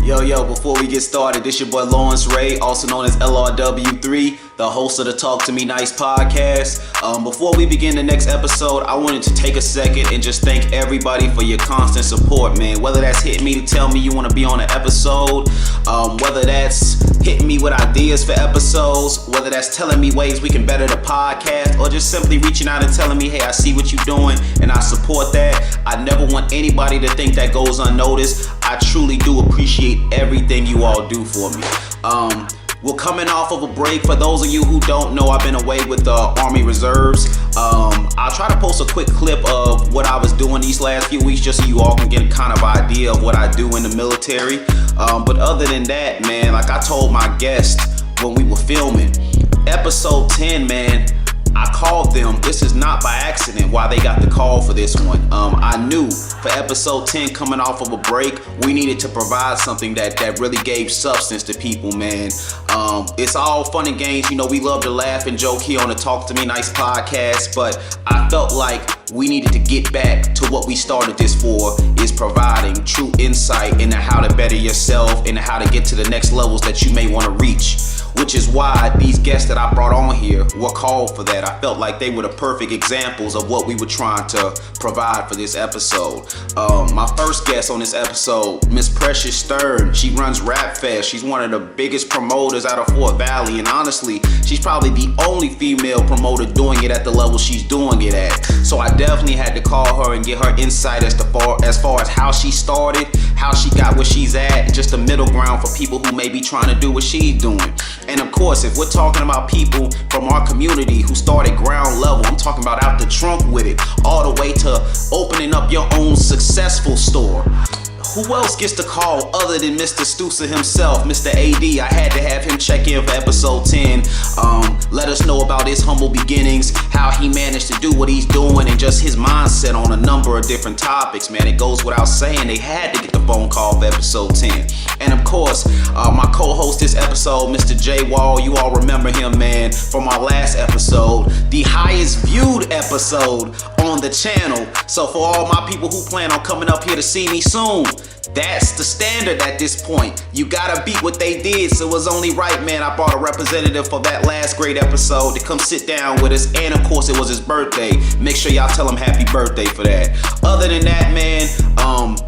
Yo, before we get started, this your boy Lawrence Ray, also known as LRW3, the host of the Talk to Me Nice podcast. Before we begin the next episode, I wanted to take a second and just thank everybody for your constant support, man. Whether that's hitting me to tell me you want to be on an episode, whether that's hitting me with ideas for episodes, whether that's telling me ways we can better the podcast, or just simply reaching out and telling me, hey, I see what you're doing and I support that. I never want anybody to think that goes unnoticed. I truly do appreciate everything you all do for me. We're coming off of a break. For those of you who don't know, I've been away with the Army Reserves. I'll try to post a quick clip of what I was doing these last few weeks just so you all can get a kind of idea of what I do in the military. But other than that, man, like I told my guest when we were filming, episode 10, man, I called them. This is not by accident why they got the call for this one. I knew for episode 10 coming off of a break, we needed to provide something that really gave substance to people, man. It's all fun and games. You know, we love to laugh and joke here on the Talk to Me Nice podcast, but I felt like we needed to get back to what we started this for, is providing true insight into how to better yourself and how to get to the next levels that you may want to reach. Which is why these guests that I brought on here were called for that. I felt like they were the perfect examples of what we were trying to provide for this episode. My first guest on this episode, Miss Precious Stern. She runs Rap Fest. She's one of the biggest promoters out of Fort Valley, and honestly, she's probably the only female promoter doing it at the level she's doing it at. So I definitely had to call her and get her insight as far as how she started, how she got where she's at, and just a middle ground for people who may be trying to do what she's doing. And of course, if we're talking about people from our community who started ground level, I'm talking about out the trunk with it, all the way to opening up your own successful store. Who else gets the call other than Mr. Stusa himself, Mr. AD? I had to have him check in for episode 10. Let us know about his humble beginnings, how he managed to do what he's doing, and just his mindset on a number of different topics, man. It goes without saying they had to get the phone call for episode 10. And of course, my co-host this episode, Mr. J Wall, you all remember him, man, from our last episode, the highest viewed episode on the channel. So for all my people who plan on coming up here to see me soon, that's the standard at this point. You gotta beat what they did, so it was only right, man. I brought a representative for that last great episode to come sit down with us, and of course it was his birthday. Make sure y'all tell him happy birthday for that. Other than that, man,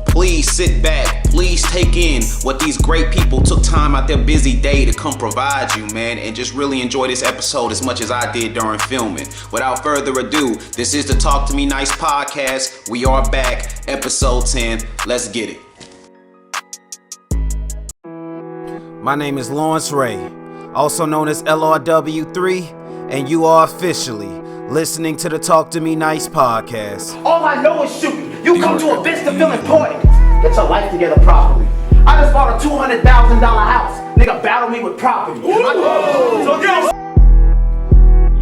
please sit back. Please take in what these great people took time out their busy day to come provide you, man, and just really enjoy this episode as much as I did during filming. Without further ado, this is the Talk to Me Nice podcast. We are back, episode 10. Let's get it. My name is Lawrence Ray, also known as LRW3, and you are officially listening to the Talk to Me Nice podcast. All I know is shooting. You come to events to feel important. Get your life together properly. I just bought a $200,000 house. Nigga battle me with property.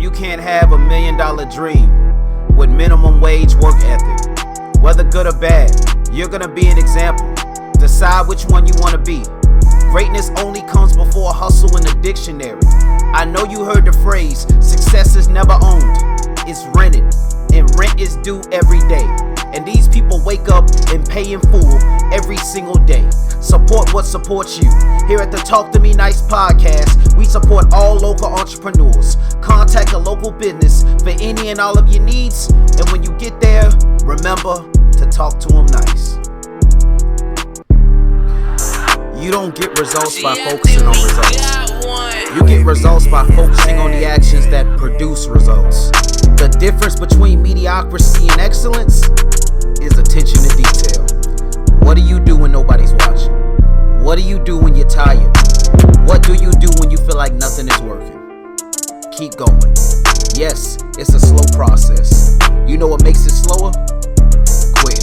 You can't have $1 million dream with minimum wage work ethic. Whether good or bad, you're gonna be an example. Decide which one you wanna be. Greatness only comes before hustle in the dictionary. I know you heard the phrase, success is never owned, it's rented, and rent is due every day. And these people wake up and pay in full every single day. Support what supports you. Here at the Talk to Me Nice podcast, we support all local entrepreneurs. Contact a local business for any and all of your needs. And when you get there, remember to talk to them nice. You don't get results by focusing on results. You get results by focusing on the actions that produce results. The difference between mediocrity and excellence is attention to detail. What do you do when nobody's watching? What do you do when you're tired? What do you do when you feel like nothing is working? Keep going. Yes, it's a slow process. You know what makes it slower? Quit.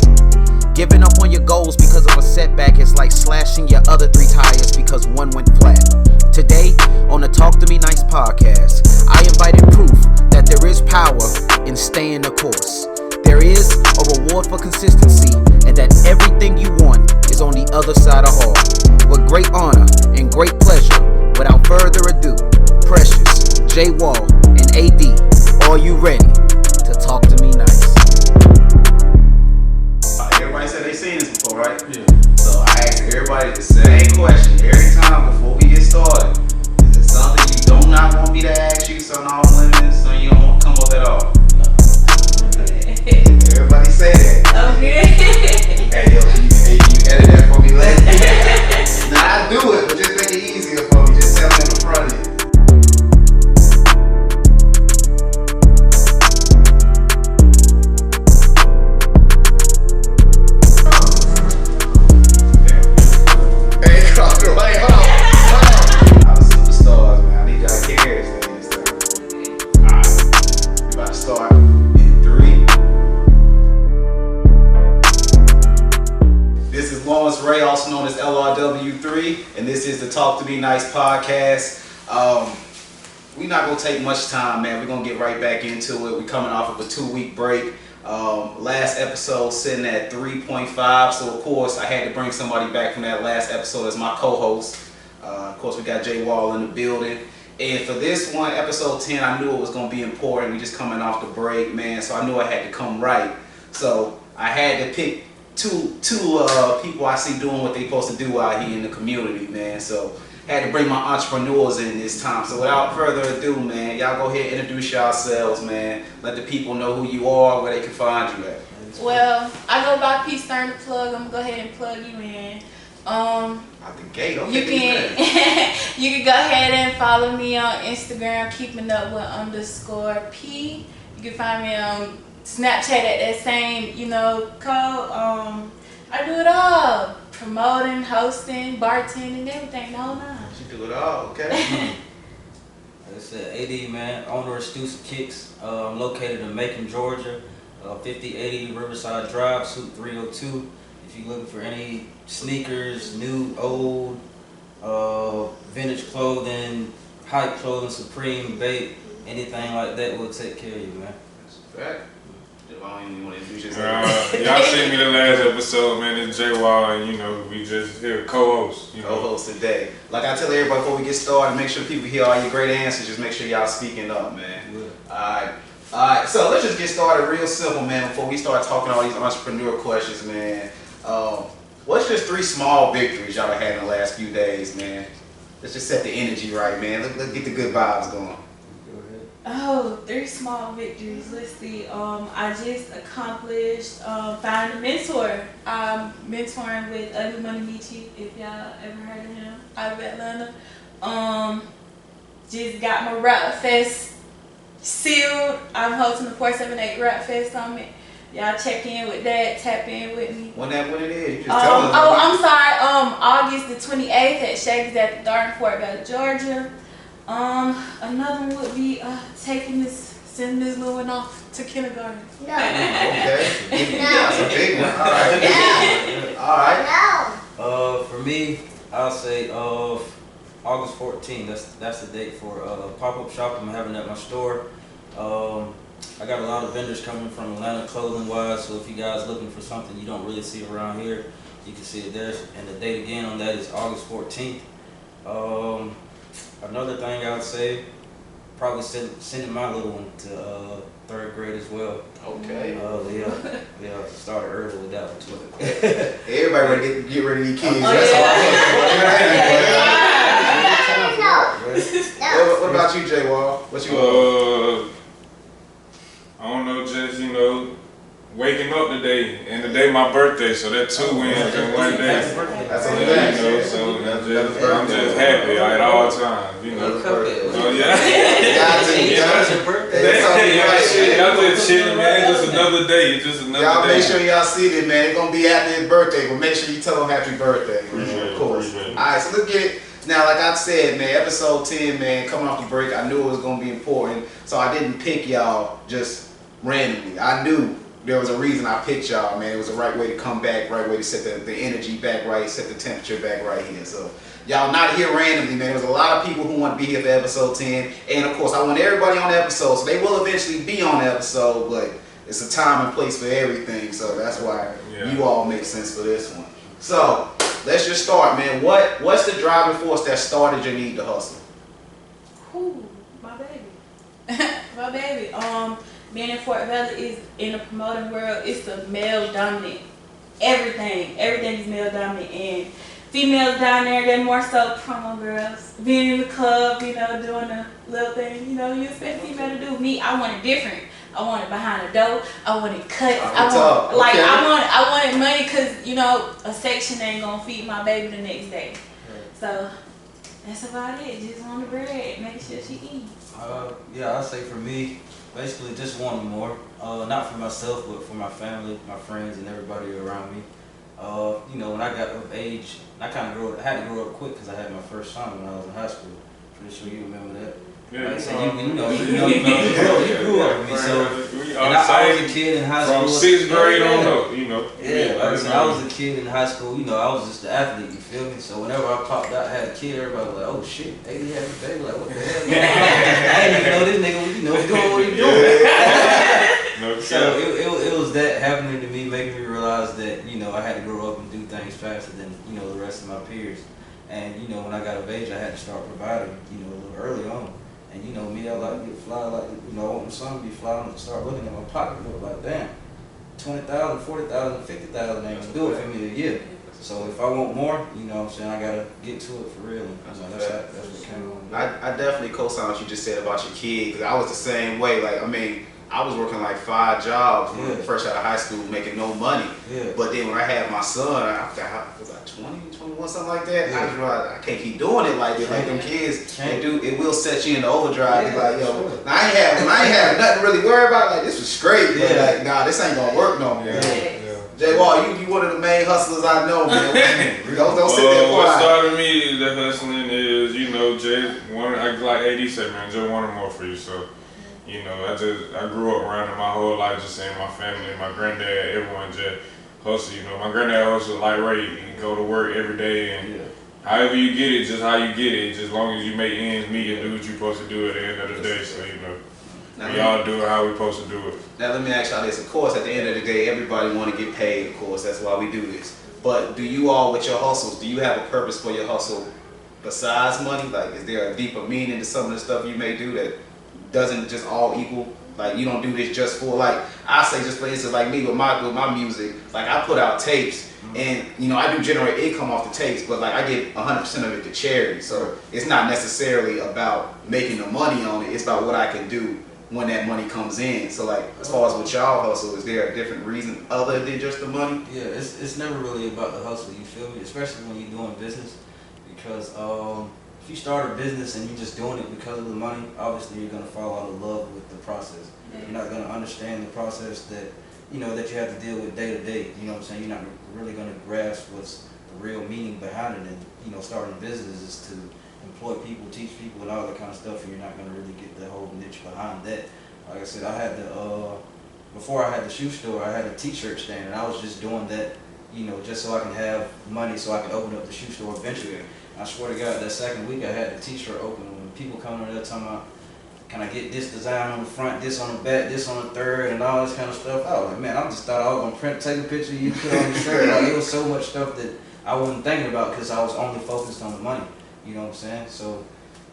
Giving up on your goals because of a setback is like slashing your other 3 tires because one went flat. Today, on the Talk to Me Nice podcast, I invited proof that there is power in staying the course. There is a reward for consistency, and that everything you want is on the other side of hard. With great honor and great pleasure, without further ado, Precious, J Wall, and AD, are you ready to talk to me nice? Everybody said they seen this before, right? Yeah. So I asked everybody the same question every time before we get started. Is it something you do not want me to ask you, something off limits, something you don't want to come up at all? Everybody say that. Okay. Hey, yo, can you edit that for me later? Nah, I do it, but just make it easier for me. Just tell me in the front end. Hey, Carter, wait, hold on. I'm the superstars, man. I need y'all to carry this thing and stuff. Alright, we about to start in 3. This is Lawrence Ray, also known as LRW3, and this is the Talk to Me Nice podcast. We're not going to take much time, man. We're going to get right back into it. We're coming off of a 2-week break. Last episode sitting at 3.5, so of course I had to bring somebody back from that last episode as my co-host. Of course, we got Jay Wall in the building. And for this one, episode 10, I knew it was going to be important. We just coming off the break, man, so I knew I had to come right. So I had to pick two people I see doing what they supposed to do out here in the community, man. So had to bring my entrepreneurs in this time. So without further ado, man, y'all go ahead and introduce yourselves, man. Let the people know who you are, where they can find you at. Well, I go by P Stern the Plug. I'm gonna go ahead and plug you in. Out the gate, okay. You can you can go ahead and follow me on Instagram, keeping up with _P. You can find me on Snapchat at that same, code. I do it all. Promoting, hosting, bartending, everything, the whole nine. You do it all, okay? It's AD, man, owner of Stu's Kicks. I'm located in Macon, Georgia, 5080 Riverside Drive, Suite 302. If you're looking for any sneakers, new, old, vintage clothing, hype clothing, Supreme, Bape, anything like that, we'll take care of you, man. That's a fact. I don't even want to introduce yourself. Y'all seen me the last episode, man. It's Jay Wall, and we just here co-host. Co-host today. Like I tell everybody before we get started, make sure people hear all your great answers. Just make sure y'all speaking up, man. Yeah. Alright, so let's just get started real simple, man, before we start talking all these entrepreneur questions, man. What's just 3 small victories y'all have had in the last few days, man? Let's just set the energy right, man. Let's get the good vibes going. Oh, 3 small victories. Let's see. I just accomplished finding a mentor. I'm mentoring with Ugly Money Michi, if y'all ever heard of him, out of Atlanta. Just got my Rap Fest sealed. I'm hosting the 478 Rap Fest Summit. Y'all check in with that, tap in with me. When it is, you just tell us. I'm sorry. August the 28th at Shakey's at the Garden, Fort Valley, Georgia. Another one would be sending this little one off to kindergarten. No. Okay. That's a big one. All right. For me, I'll say August 14th. That's the date for pop-up shop I'm having at my store. I got a lot of vendors coming from Atlanta clothing-wise, so if you guys looking for something you don't really see around here, you can see it there. And the date again on that is August 14th. Another thing I would say, probably sending my little one to 3rd grade as well. Okay. Yeah, started early with that one too. Everybody ready to get rid of these kids. Oh, That's yeah. all. What about you, Jay Wall? What you I don't know, just waking up today, and today my birthday, so that's 2 wins in one day. That's a good So I'm just happy at all times, Oh yeah. It's your birthday. Y'all just chilling, man. It's just another day. It's just another y'all day. make sure y'all see it, man. It's gonna be after his birthday, but make sure you tell him happy birthday. Of course. All right, so let's get it. Now, like I said, man, episode 10, man, coming off the break, I knew it was gonna be important, so I didn't pick y'all just randomly. I knew there was a reason I picked y'all, man. It was the right way to come back, right way to set the energy back right, set the temperature back right here. So y'all not here randomly, man. There's a lot of people who want to be here for episode 10. And of course, I want everybody on the episode, so they will eventually be on the episode, but it's a time and place for everything. So that's why you all make sense for this one. So let's just start, man. What's the driving force that started your need to hustle? Ooh, my baby. My baby. Being in Fort Valley is in the promoting world. It's a male dominant. Everything is male dominant, and females down there, they're more so promo girls. Being in the club, you know, doing the little thing, you know, you expect female to do. Me, I want it different. I want it behind the door. I want it cut. I wanted money because, you know, a section ain't gonna feed my baby the next day. So that's about it. Just want the bread, making sure she eats. Yeah, I'd say for me, basically just wanting more. Not for myself, but for my family, my friends, and everybody around me. You know, when I got of age, I had to grow up quick because I had my first son when I was in high school. Pretty sure you remember that. Yeah, like, so you grew up with me. So, and I was a kid in high school. From 6th grade on up, you know. Yeah, like I said, I was a kid in high school. You know, I was just an athlete. You feel me? So whenever I popped out, I had a kid. Everybody was like, "Oh shit, AD had a baby." Like, what the hell? I didn't even know this nigga. You know, doing what he doing. So it was that happening to me, making me realize that, you know, I had to grow up and do things faster than, you know, the rest of my peers. And, you know, when I got of age, I had to start providing, you know, a little early on. And, you know, me, I like to get fly, like, you know, I want my son to be fly, and start looking at my pocketbook like, damn, 20,000, 40,000, 50,000 ain't gonna do it for me a year. So if I want more, you know what I'm saying, I gotta get to it for real. That's what came on. I definitely co-sign what you just said about your kid, because I was the same way. Like, I mean, I was working like 5 jobs when fresh out of high school, making no money. Yeah. But then when I had my son, I was like 20, 21, something like that. I just realized I can't keep doing it like this. Like them kids, it will set you into overdrive. It's like, yo, now I ain't have nothing to really worry about. Like, this was straight, but like, nah, this ain't gonna work no more. Jay Wall, you one of the main hustlers I know, man. Don't sit there quiet. What started me, the hustling is, you know, Jay, like AD said, man, Jay wanted more for you, so. You know, I grew up around it my whole life, just seeing my family, my granddad, everyone just hustle. You know, my granddad hustled like Ray. You go to work every day, and however you get it, just how you get it. Just as long as you make ends meet and do what you're supposed to do at the end of the day. So, you know, we all do it how we're supposed to do it. Now, let me ask y'all this. Of course, at the end of the day, everybody want to get paid, of course. That's why we do this. But do you all, with your hustles, do you have a purpose for your hustle besides money? Like, is there a deeper meaning to some of the stuff you may do that doesn't just all equal? Like, you don't do this just for, like, I say, just for instance, like me with my music, like, I put out tapes, and, you know, I do generate income off the tapes, but like, I get 100% of it to charity. So it's not necessarily about making the money on it, it's about what I can do when that money comes in. So like, as far as with y'all hustle, is there a different reason other than just the money? Yeah, it's never really about the hustle, you feel me? Especially when you're doing business, because if you start a business and you're just doing it because of the money, obviously you're gonna fall out of love with the process. You're not gonna understand the process that, you know, that you have to deal with day to day. You know what I'm saying? You're not really gonna grasp what's the real meaning behind it. And, you know, starting a business is to employ people, teach people, and all that kind of stuff. And you're not gonna really get the whole niche behind that. Like I said, I had before I had the shoe store, I had a t-shirt stand, and I was just doing that, you know, just so I can have money so I can open up the shoe store eventually. I swear to God, that second week I had the t-shirt open. When people come in there talking about, can I get this design on the front, this on the back, this on the third, and all this kind of stuff, I was like, man, I just thought I was gonna take a picture of you, put on the shirt. Like, it was so much stuff that I wasn't thinking about because I was only focused on the money. You know what I'm saying? So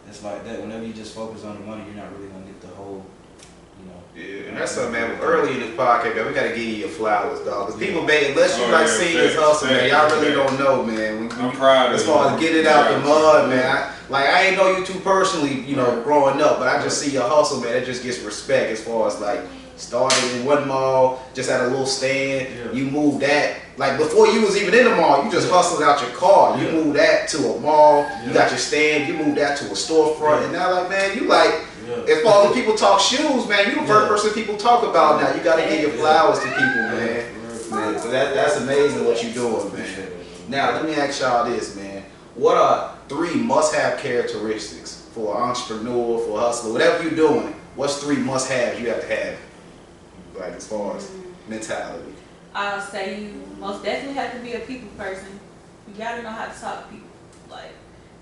it's like that. Whenever you just focus on the money, you're not really gonna get the whole, you know. Yeah, and that's something, man. Early in this podcast, man, we gotta give you your flowers, dog. Because people, man, unless you see this hustle, man, y'all really don't know, man. I'm proud of you. As far as get it out the mud, man. I ain't know you too personally, you know, growing up, but I just see your hustle, man. It just gets respect as far as like started in one mall, just had a little stand. Yeah. You moved that. Like before you was even in the mall, you just hustled out your car. You moved that to a mall. You got your stand. You moved that to a storefront, and now like, man, you like. As far as people talk shoes, man, you the first person people talk about now. You got to give your flowers to people, man. So that's amazing what you're doing, man. Now let me ask y'all this, man. What are 3 must-have characteristics for an entrepreneur, for a hustler, whatever you're doing? What's 3 must-haves you have to have, like as far as mentality? I'll say you most definitely have to be a people person. You gotta know how to talk to people. Like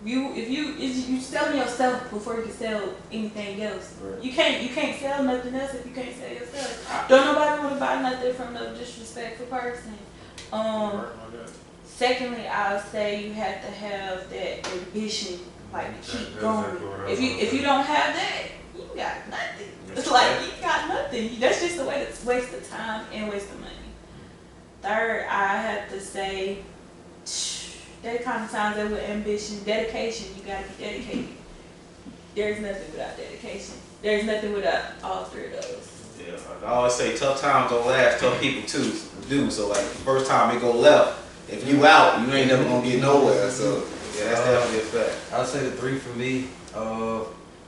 if you selling yourself before you can sell anything else. Right. You can't sell nothing else if you can't sell yourself. Don't nobody want to buy nothing from no disrespectful person. Secondly, I'll say you have to have that ambition, like to keep going. If you don't have that, you got nothing. It's like you got nothing. That's just a way to waste the time and waste the money. Third, I have to say That kind of times that with ambition, dedication, you gotta be dedicated. There's nothing without dedication. There's nothing without all three of those. Yeah, like I always say, tough times don't last. Tough people too do. So like the first time it go left, if you out, you ain't never gonna get nowhere. So yeah, that's definitely a fact. I'd say the 3 for me.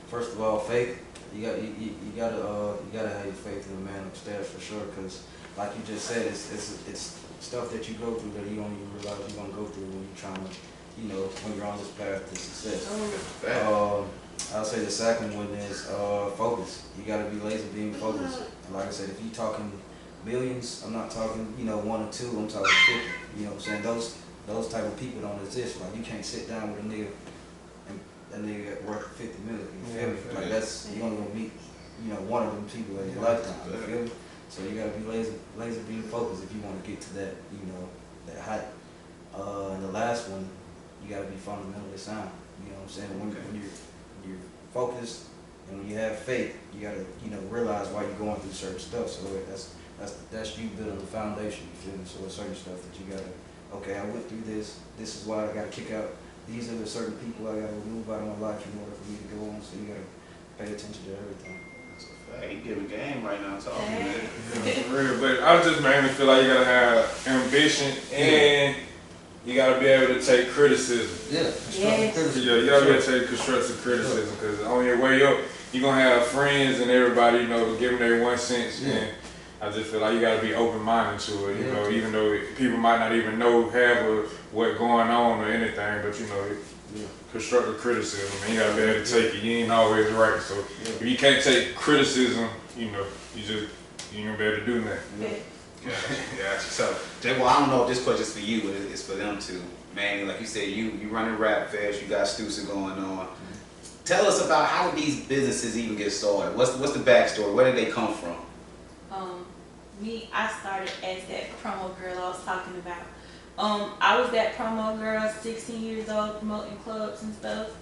First of all, faith. You gotta have your faith in the man upstairs for sure. Cause like you just said, it's stuff that you go through that you don't even realize you're gonna go through when you're trying to, when you're on this path to success. I'll say the second one is focus. You gotta be laser beam focused. And like I said, if you're talking millions, I'm not talking 1 or 2. I'm talking 50. You know what I'm saying? Those type of people don't exist. Like you can't sit down with a nigga and that nigga got worth 50 million. You feel me? Like that's you only gonna meet one of them people in your lifetime. You feel me? So you gotta be laser beam focused if you want to get to that that height. And the last one, you gotta be fundamentally sound. You know what I'm saying? When you're focused and when you have faith, you gotta realize why you're going through certain stuff. So that's you building the foundation. You feel me? So there's certain stuff that you gotta. Okay, I went through this. This is why I gotta kick out. These are the certain people I gotta remove out of my life in order for me to go on. So you gotta pay attention to everything. Hey, you giving game right now, talking man. For real, but I just mainly feel like you gotta have ambition and you gotta be able to take criticism. Yeah, criticism. Yeah, you gotta be able to take constructive criticism because on your way up, you're gonna have friends and everybody, giving their 1 cent. Yeah. And I just feel like you gotta be open-minded to it, even though people might not even know half of what going on or anything, but constructive criticism, and you gotta be able to take it. You ain't always right, so if you can't take criticism, you ain't gonna be able to do nothing. Gotcha. So, Jay, well, I don't know if this question's for you, but it's for them too. Man, like you said, you running Rap Fest, you got Stusa going on. Tell us about how did these businesses even get started? What's the backstory? Where did they come from? I started as that promo girl I was talking about. I was that promo girl, 16 years old, promoting clubs and stuff.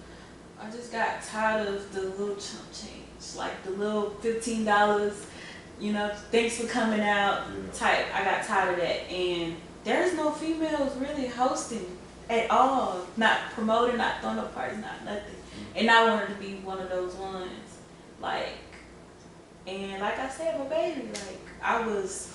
I just got tired of the little chump change, like the little $15, thanks for coming out type. I got tired of that, and there's no females really hosting at all, not promoting, not throwing up parties, not nothing. And I wanted to be one of those ones, and like I said, my baby, I was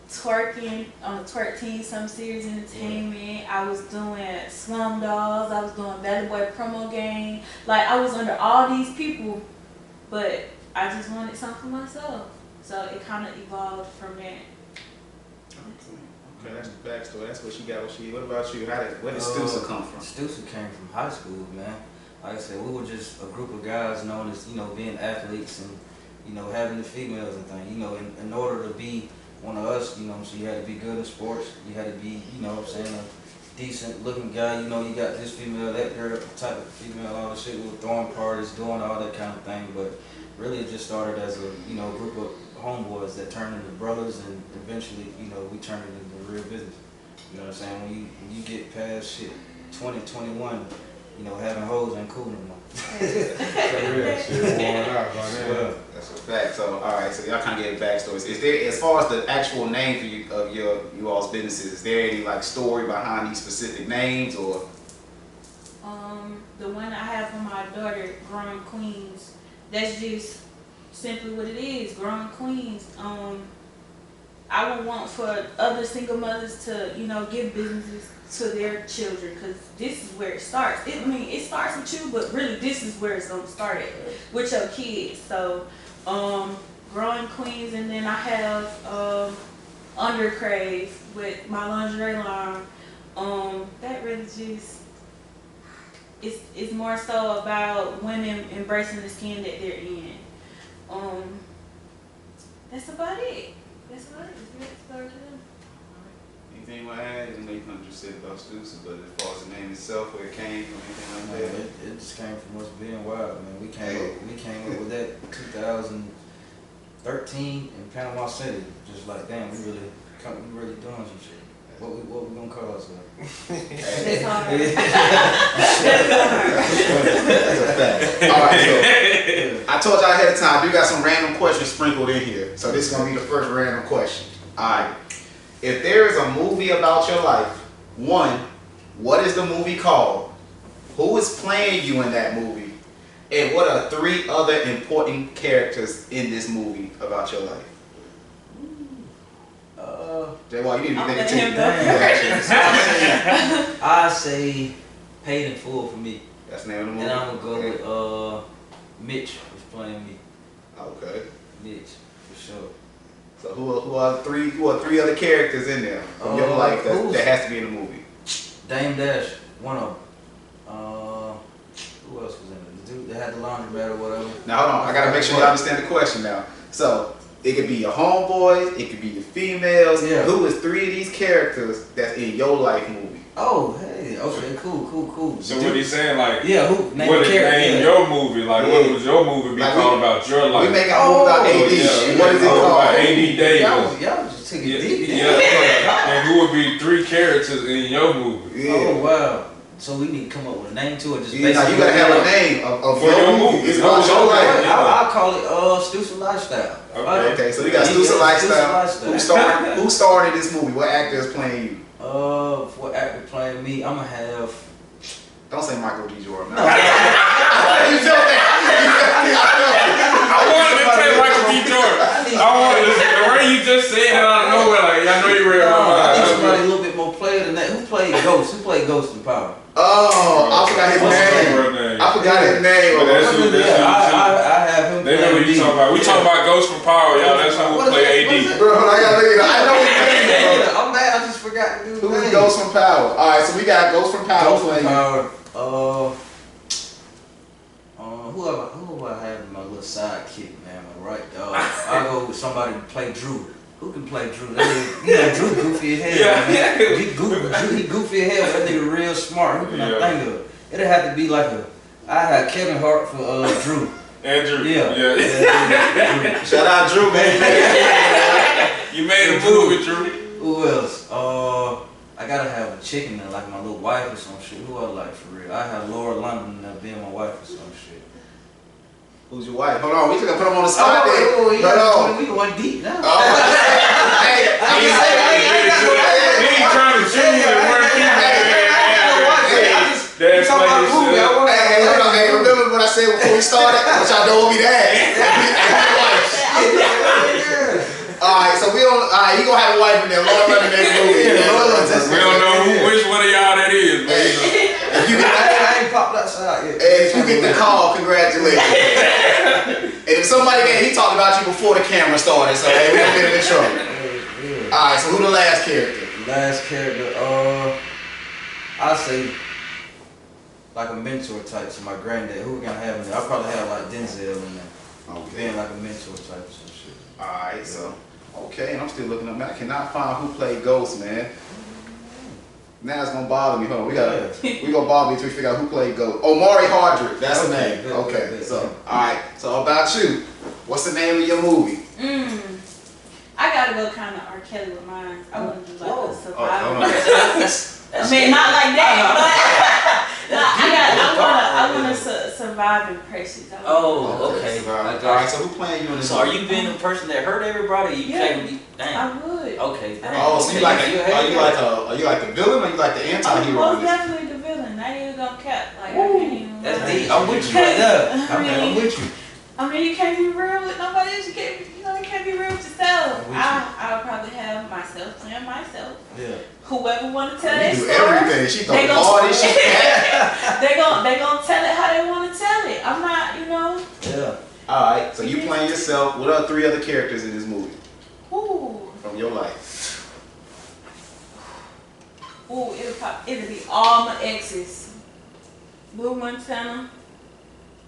twerking on the twerk team, some serious entertainment. I was doing Slum Dolls. I was doing Valley Boy promo game. I was under all these people, but I just wanted something for myself. So it kind of evolved from there. Okay, that's the backstory. That's what she got. What about you? Where did Stusa come from? Stusa came from high school, man. Like I said, we were just a group of guys known as being athletes and having the females and things. In order to be one of us, so you had to be good in sports. You had to be, a decent looking guy. You got this female, that girl, type of female, all the shit. We were throwing parties, doing all that kind of thing. But really, it just started as a group of homeboys that turned into brothers, and eventually, we turned it into real business. You know what I'm saying? When you get past shit, 20, 21, having hoes ain't cool no more. Shit worn out by now. That's a fact. So, all right. So y'all kind of get backstories. Is there, as far as the actual name of you all's businesses, is there any story behind these specific names or? The one I have for my daughter, Growing Queens. That's just simply what it is, Growing Queens. I would want for other single mothers to, give businesses to their children, because this is where it starts. It starts with you, but really this is where it's going to start at, with your kids. So, Growing Queens, and then I have Under Crave with my lingerie line. That really just, it's more so about women embracing the skin that they're in. That's about it. That's about it. Anything you want to add? I know you couldn't just say about Stusa, but as far as the name itself, where it came from, anything like that? It just came from us being wild, man. We came up with that 2013 in Panama City. Just like, damn, we really doing some shit. What we gonna call ourselves? It's hard. That's a fact. All right, so I told y'all ahead of time, we got some random questions sprinkled in here. So this is gonna be the first random question. All right. If there is a movie about your life, one, What is the movie called? Who is playing you in that movie? And what are 3 other important characters in this movie about your life? J-Wall, you need to think it too. I say Paid in Full for me. That's the name of the movie. And I'm gonna go with Mitch was playing me. Okay. Mitch, for sure. So who are 3 other characters in there from your life that has to be in the movie? Dame Dash, one of them. Who else was in it? The dude that had the laundromat or whatever. Now hold on, I gotta make sure you understand the question now. So it could be your homeboys, it could be your females. Yeah. Who is 3 of these characters that's in your life movie? Oh, hey, okay, cool. So what he's saying, like, who name what the is character? name your movie? Like, what would your movie be Like called about your life? We making a movie about AD. What is it called? AD Davis. Y'all just took it deep. Yeah. And who would be 3 characters in your movie? Yeah. Oh wow. So we need to come up with a name to it. Just Yeah, now you gotta have a name of For your movie. It's about your life. I'll call it Stusa Lifestyle. Okay, so we got Stusa Lifestyle. Who starred in this movie? What actor is playing you? For actor playing me, I'm gonna have. Don't say Michael B. Jordan. No. You feel that? I wanted to say Michael B. Jordan. I wanted to say, the way you just said it out of nowhere, like, I know you read my I need mind. somebody a little bit more player than that. Who played Ghost? Who played Ghost in Power? Oh, I forgot his What's his name. name? I forgot his name. But that's who- I have him. They know what you talking about. We talking about Ghost from Power, y'all. That's who What play is AD. it? Bro, I gotta look it up. I know his name, bro. I'm mad. I just forgot to do Who is Ghost from Power? Alright, so we got Ghost from Power Ghost from playing you. Power. Who do I have in my little sidekick, man? My right dog. I go with somebody to play Drew. Who can play Drew? That nigga, Drew goofy as hell, man. He goofy as hell. That nigga real smart. Who can I think of? It'd have to be like I had Kevin Hart for Drew. Andrew. Yeah. Yeah. Shout out Drew, man. You made a movie, Drew. Who else? I gotta have a chicken that like my little wife or some shit. Who I like for real? I have Laura London that being my wife or some shit. Who's your wife? Hold on, we took put him on the spot there. We Hold on. going deep now. Hey, He ain't trying to cheat you and work you. That's talking about a movie. Hey, remember what I said before we started? Which I know will be that. Alright, so we don't. Alright, he gonna have a wife in there. Laura London in the movie. We don't know which one of y'all that is, man. If you get, I ain't popped outside yet. if you get the call, congratulations. And if somebody that he talked about you before the camera started, so hey, we don't get in trouble. Alright, so who the last character? Last character, I say like a mentor type to my granddad. Who we gonna have in there? I'll probably have like Denzel in there. Okay. Being like a mentor type or some shit. Alright, so okay, and I'm still looking up. Man, I cannot find who played Ghost, man. Now it's gonna bother me. Hold on, we gonna bother me until we figure out who played Ghost. Oh, Maury Hardrick, that's the name. Good, Okay, good. so alright, so how about you? What's the name of your movie? I gotta go kind of R. Kelly with mine. I want to do like a survival. Oh, I mean, not like that, but I want to survive in precious. Oh, okay. Alright, so who playing you in this So movie? are you being the person that hurt everybody? You Yeah. can't be. Damn. I would. Okay. Damn. Oh, so you like are you like the villain or you like the I'm anti-hero? most in this? definitely the villain. I ain't even gonna cap. Like I can't even. That's like, deep. I'm with you right there. I'm with you. I mean, you can't be real with nobody else. You can't be real with yourself. I'll probably have myself playing myself. Yeah. Whoever want to tell You their do story, everything. She they throw gon' party, she they gonna tell it how they want to tell it. I'm not, Yeah. Alright, so you playing yourself. What are 3 other characters in this movie Ooh, from your life? it'll be all my exes. Blue Montana.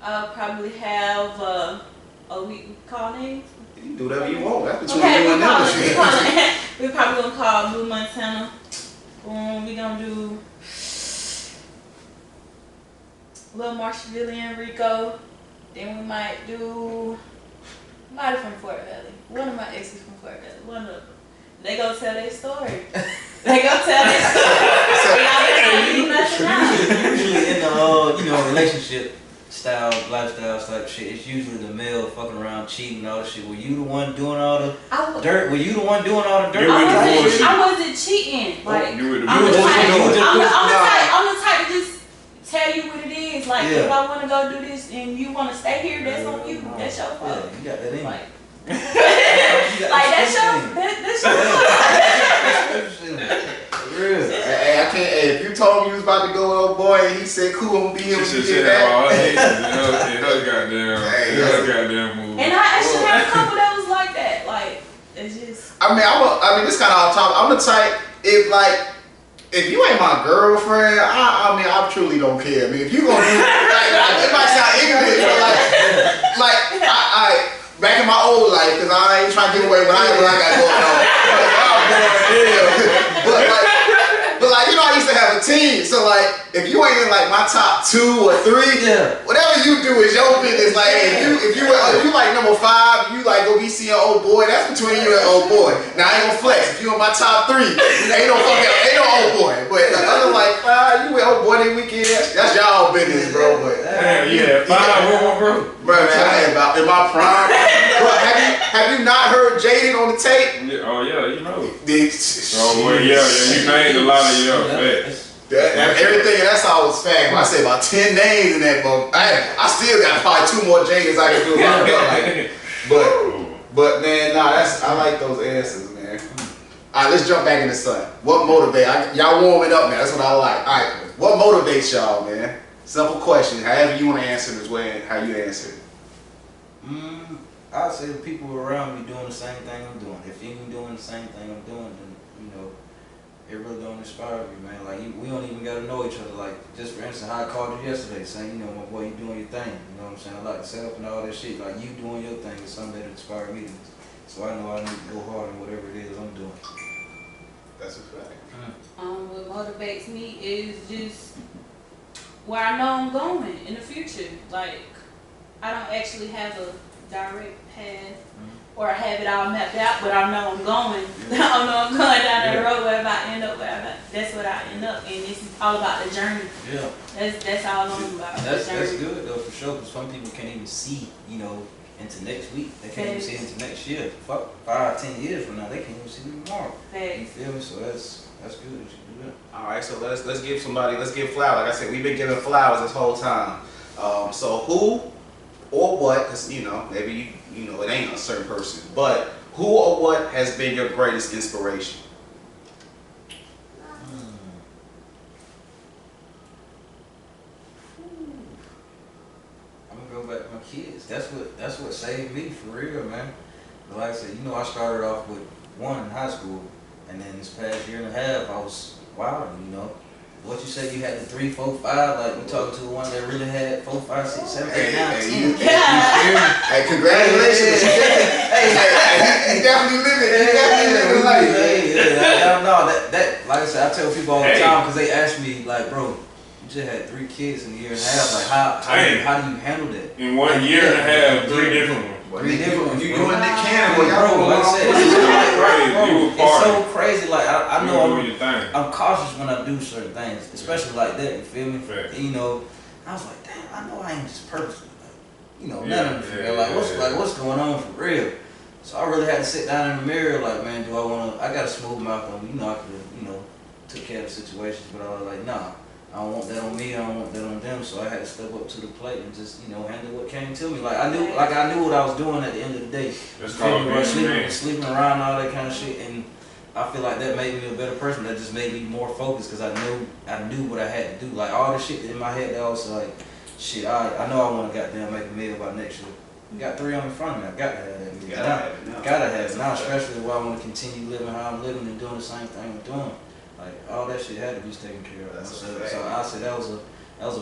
I'll probably have we call names. You can do whatever you want. That's between Okay, you and them. Shit. we probably gonna call Blue Montana. We gonna do Lil Marshavillian Rico. Then we might do somebody from Fort Valley. One of my exes from Fort Valley. One of them. They gonna tell their story. They gonna tell their story. Y'all ain't gonna do nothing else. Usually in the relationship lifestyle type shit, it's usually the male fucking around, cheating, all that shit. Were you the one doing all the dirt? Were you the one doing all the dirt? I wasn't cheating. Like, I'm the type to just tell you what it is. Like, if I want to go do this and you want to stay here, that's on you. That's your fault. Yeah, you got that in. Like, that's your Real. Hey, I can't. Hey, if you told me you was about to go with old boy and he said, "Cool, I'm gonna be here when you get back." Goddamn move. And I actually had a couple that was like that. Like, it's just. I mean, this kind of off topic. I'm the type if you ain't my girlfriend, I truly don't care. I mean, if you gonna do it might sound ignorant, but I back in my old life, because I ain't trying to give away what I got going on. But you know, I used to have a team, so like, if you ain't in like my top 2 or 3, whatever you do is your business. Like, hey, if you like number 5, you like go be seeing old boy, that's between you and old boy. Now I ain't gonna flex. If you in my top 3, ain't no old boy. But the other like 5, you with old boy this weekend, that's y'all business, bro. But 5, bro. Bro, man, I ain't about in my prime. Bro, have you not heard Jaded on the tape? Yeah, oh yeah, you know. Yeah, you named a lot of everything, that's all was fact. I say about 10 names in that book. I still got probably 2 more Jadeds I can do. But man, I like those answers, man. Alright, let's jump back in the sun. What motivates y'all warming up now? That's what I like. Alright, what motivates y'all, man? Simple question. However you want to answer this way, how you answer it. I'd say the people around me doing the same thing I'm doing. If you ain't doing the same thing I'm doing, then it really don't inspire me, man. Like we don't even gotta know each other. Like just for instance, how I called you yesterday, saying, my boy, you doing your thing. You know what I'm saying? I like to set up and all that shit. Like you doing your thing is something that inspired me. So I know I need to go hard in whatever it is I'm doing. That's a fact. What motivates me is just where I know I'm going in the future. Like, I don't actually have a direct path or I have it all mapped out, but I know I'm going. I know I'm going down that road. Wherever I end up, that's what I end up. And this is all about the journey. Yeah. That's all I'm about. That's good though, for sure. Because some people can't even see, into next week. They can't even see into next year. Fuck, 5-10 years from now, they can't even see tomorrow. You feel me? So that's good that you do that. All right, so let's give flowers. Like I said, we've been giving flowers this whole time. So who or what? Because maybe it ain't a certain person, but who or what has been your greatest inspiration? I'm gonna go back to my kids. That's what saved me for real, man. But like I said, I started off with 1 in high school, and then this past year and a half, I was wilding, What you said you had the 3, 4, 5, like we talking to the one that really had 4, 5, 6, 7, 8, 9, 10. Hey, congratulations. You definitely living life. That like I said, I tell people all the time because they ask me like, bro, you just had 3 kids in a year and a half. Like how do you handle that? In 1 year and a half, 3 different ones. You doing the can, bro. Like I said, it's so crazy. Like I know I'm cautious when I do certain things, especially like that. You feel me? I was like, damn, I know I ain't just purposely. None of it. What's going on for real? So I really had to sit down in the mirror, like, man, do I want to? I got a smooth mouth on me. I could, took care of situations, but I was like, nah. I don't want that on me. I don't want that on them. So I had to step up to the plate and just, handle what came to me. Like I knew what I was doing at the end of the day. Sleeping around, all that kind of shit, and I feel like that made me a better person. That just made me more focused because I knew what I had to do. Like all the shit in my head, that was like, shit. I know I want to goddamn make a meal by next year. We got 3 of them in front of me. I got to have that. Gotta have it now, especially while I want to continue living how I'm living and doing the same thing I'm doing. Like all that shit had to be taken care of. So I said that was a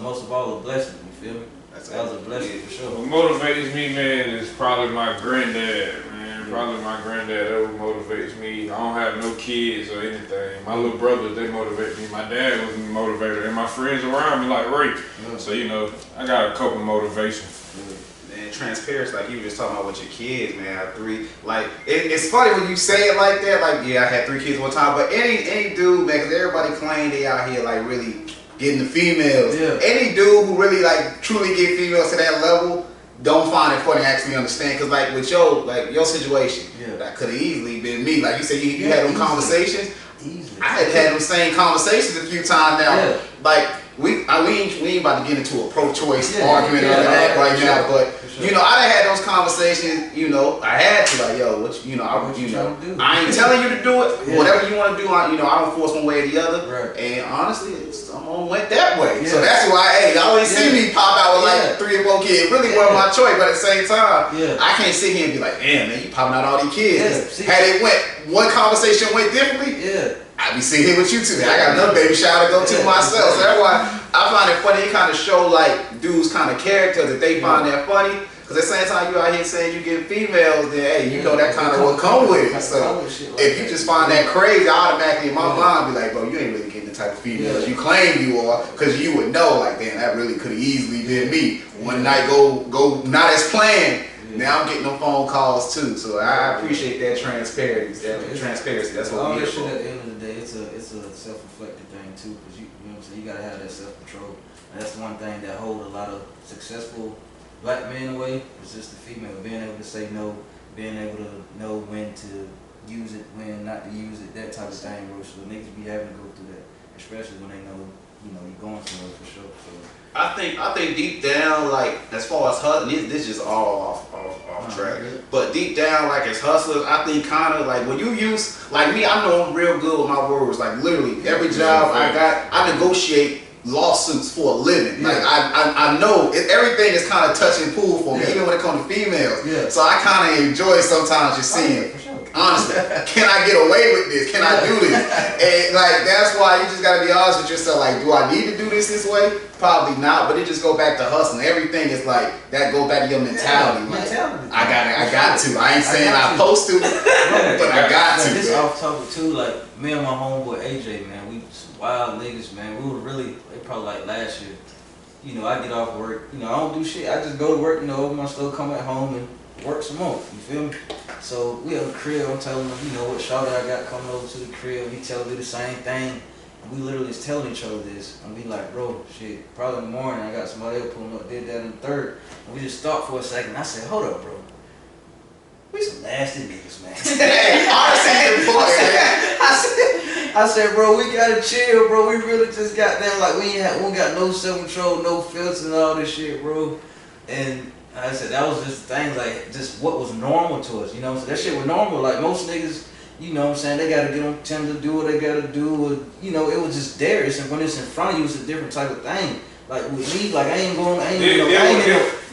most of all a blessing. You feel me? That was a blessing for sure. What motivates me, man, is probably my granddad, man. Probably my granddad. That what motivates me. I don't have no kids or anything. My little brothers, they motivate me. My dad was a motivator, and my friends around me like Ray. So I got a couple motivations. And transparency, like you were just talking about with your kids, man. I have 3. Like it's funny when you say it like that. Like I had 3 kids one time, but any dude, man, because everybody claim they out here like really getting the females. Yeah. Any dude who really like truly get females to that level don't find it funny. Actually understand, because like with your situation, that could have easily been me. Like you said, you had them conversations. Easily. I had them same conversations a few times now. Yeah. Like we ain't about to get into a pro-choice argument or that right now, but you know, I done had those conversations. You know, I had to like, yo, I ain't telling you to do it. Whatever you want to do, I don't force one way or the other. Right. And honestly, someone went that way, so that's why. Y'all always see me pop out with like 3 or 4 kids. It really wasn't my choice, but at the same time, I can't sit here and be like, damn man, you popping out all these kids. Had it went one conversation went differently, I'd be sitting here with you today. I got another baby shower to go to myself. So that's why I find it funny. It kind of show like dudes kind of characters that they find that funny. Because at the same time you out here saying you get females, then hey, you know that kind of what come with it. So if you just find that crazy, I automatically in my mind be like, bro, you ain't really getting the type of females you claim you are, because you would know like, damn, that really could have easily been me. One night go not as planned. Now I'm getting them phone calls too, so I appreciate that transparency. That's what we're here for. At the end of the day, it's a self-reflective thing too, because you know what I'm saying. You gotta have that self-control, and that's the one thing that holds a lot of successful black men away. It's just the female being able to say no, being able to know when to use it, when not to use it, that type of thing. Bro. So niggas be having to go through that, especially when they know you're going somewhere for sure. So. I think deep down, like as far as hustling, this just all off track. But deep down, like as hustlers, I think kind of like when you use like me, I know I'm real good with my words. Like literally every job I got, I negotiate lawsuits for a living. Like I know everything is kind of touch and pull for me, even when it comes to females. So I kind of enjoy sometimes just seeing. Honestly, can I get away with this? Can I do this? And like that's why you just gotta be honest with yourself. Like, do I need to do this way? Probably not. But it just go back to hustling. Everything is like that. Go back to your mentality. Like, I got to. I ain't saying I'm supposed to, but I got to. This off topic too. Like me and my homeboy AJ, man, we some wild niggas, man. We were really probably like last year. I get off work. I don't do shit. I just go to work. Open my store, come at home and work some more. You feel me? So we at the crib, I'm telling him, what shawty I got coming over to the crib. He telling me the same thing. And we literally is telling each other this. And we like, bro, shit, probably in the morning I got somebody else pulling up, did that in the third. And we just stopped for a second. I said, hold up, bro. We some nasty niggas, man. I said, bro, we gotta chill, bro. We really just got there, like we ain't got no self-control, no filters and all this shit, bro. And I said that was just the thing, like just what was normal to us, So that shit was normal. Like most niggas, they gotta get on tend to do what they gotta do, or, it was just there. And when it's in front of you, it's a different type of thing. Like with me, like I ain't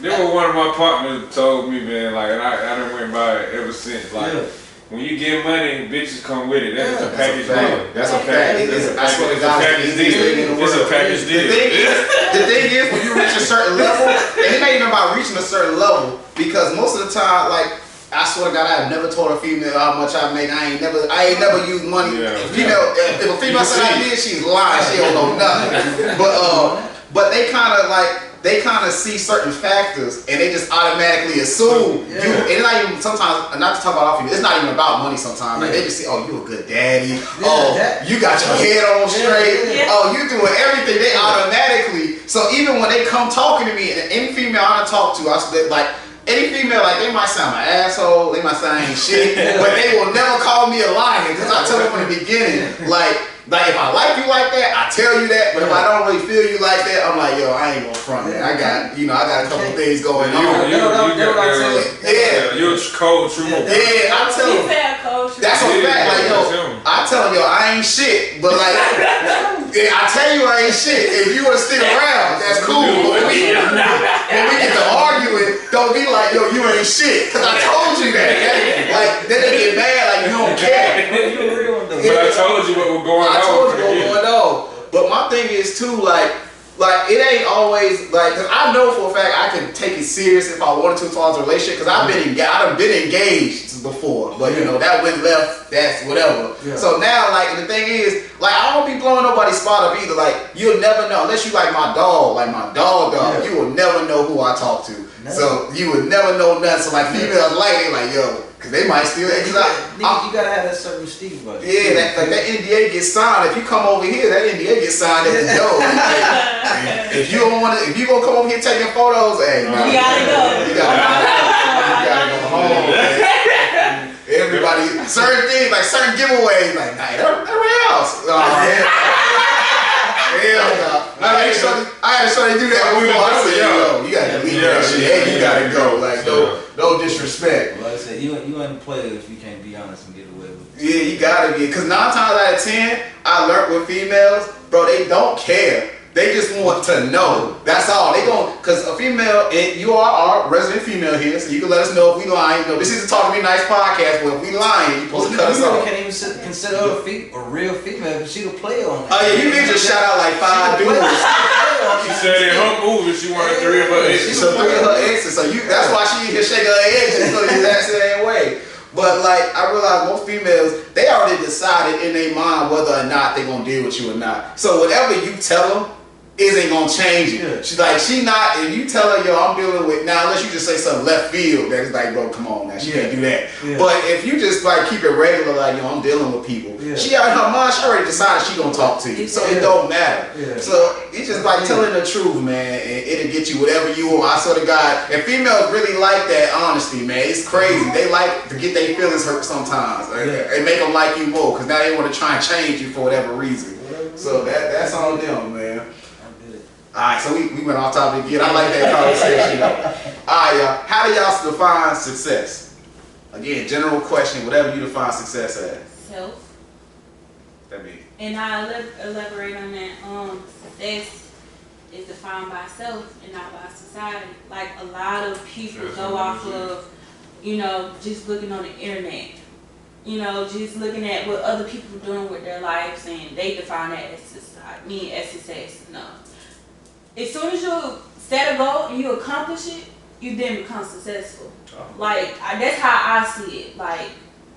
There was one of my partners told me, man, like, and I done went by it ever since, like. When you get money, bitches come with it. That's a package deal. That's a package. That's what the package deal. It's a package deal. The thing is, when you reach a certain level, and it ain't even about reaching a certain level, because most of the time, like, I swear to God, I have never told a female how much I make. I ain't never used money. If a female said I did, she's lying. She don't know nothing. But they kind of see certain factors and they just automatically assume you. And it's not even sometimes, not to talk about it's not even about money sometimes. Like they just say, oh, you a good daddy. You got your head on straight. Oh, you doing everything. They automatically. So even when they come talking to me, and any female I talk to, any female, like they might sound an asshole, they might sound ain't shit, but they will never call me a liar because I tell them from the beginning, like if I like you like that, I tell you that. But if I don't really feel you like that, I'm like, yo, I ain't gonna front that. I got a couple things going on. You're a cold true. Yeah, I'm telling you. That's a fact. Like, yo, I tell them, yo, I ain't shit. But like, I tell you I ain't shit. If you wanna stick around, that's cool. But when we get to arguing, don't be like, yo, you ain't shit. Cause I told you that. Like, then they get mad, like you don't care. But I told you what was going on. I told you what was going on. But my thing is too, like it ain't always like, cause I know for a fact I can take it serious if I wanted to as far as a relationship. Cause I've been engaged before, but that went left. That's whatever. So now, like the thing is, like I don't be blowing nobody's spot up either. Like you'll never know unless you like my dog, you will never know who I talk to. No. So you would never know nothing. So like females like yo, cause they might still. You gotta have that certain mystique about it. Yeah, that NDA gets signed. If you come over here, that NDA gets signed at the door. If you don't want to, if you gonna come over here taking photos, hey, man, You gotta go. You gotta go home. Man. Everybody, certain things like certain giveaways, like hey, everybody else. Hell no. I had to show you do that before. I said, yo, you gotta leave that shit. Hey, you gotta go. Like no disrespect. Like I said, you ain't play if you can't be honest and get away with it. Yeah, you gotta be. Cause 9 times out of 10, I learned with females, bro, they don't care. They just want to know. That's all. They gon' cause a female, and you are our resident female here, so you can let us know if we lying. You know, this is a Talk to Me Nice podcast, but if we lying, you supposed to cut us You off. can't even consider her a real female because she the player on it. Oh yeah, you need to shout out like 5 dudes. She said in her movie she wanted 3 of her exes. So 3 of her exes. So that's why she in here shaking her head just so the exact same way. But like I realize most females, they already decided in their mind whether or not they gonna deal with you or not. So whatever you tell them isn't gonna change it. Yeah. She's like, she not, and you tell her, yo, I'm dealing with, now unless you just say something left field, that's like, bro, come on now, she can't do that. Yeah. But if you just like keep it regular, like, yo, I'm dealing with people, she out in her mind, she already decided she gonna talk to you, so it don't matter. Yeah. So it's just like telling the truth, man, and it'll get you whatever you want. I swear to God, and females really like that honesty, man. It's crazy. They like to get their feelings hurt sometimes. It make them like you more, because now they want to try and change you for whatever reason. So that's on them, man. Alright, so we went off topic again. I like that conversation. Alright, y'all. How do y'all define success? Again, general question, whatever you define success as. Self. That means. And I elaborate on that. Success is defined by self and not by society. Like a lot of people go off of, just looking on the internet. Just looking at what other people are doing with their lives, and they define that as society, as success. No. As soon as you set a goal and you accomplish it, you then become successful. Like that's how I see it. Like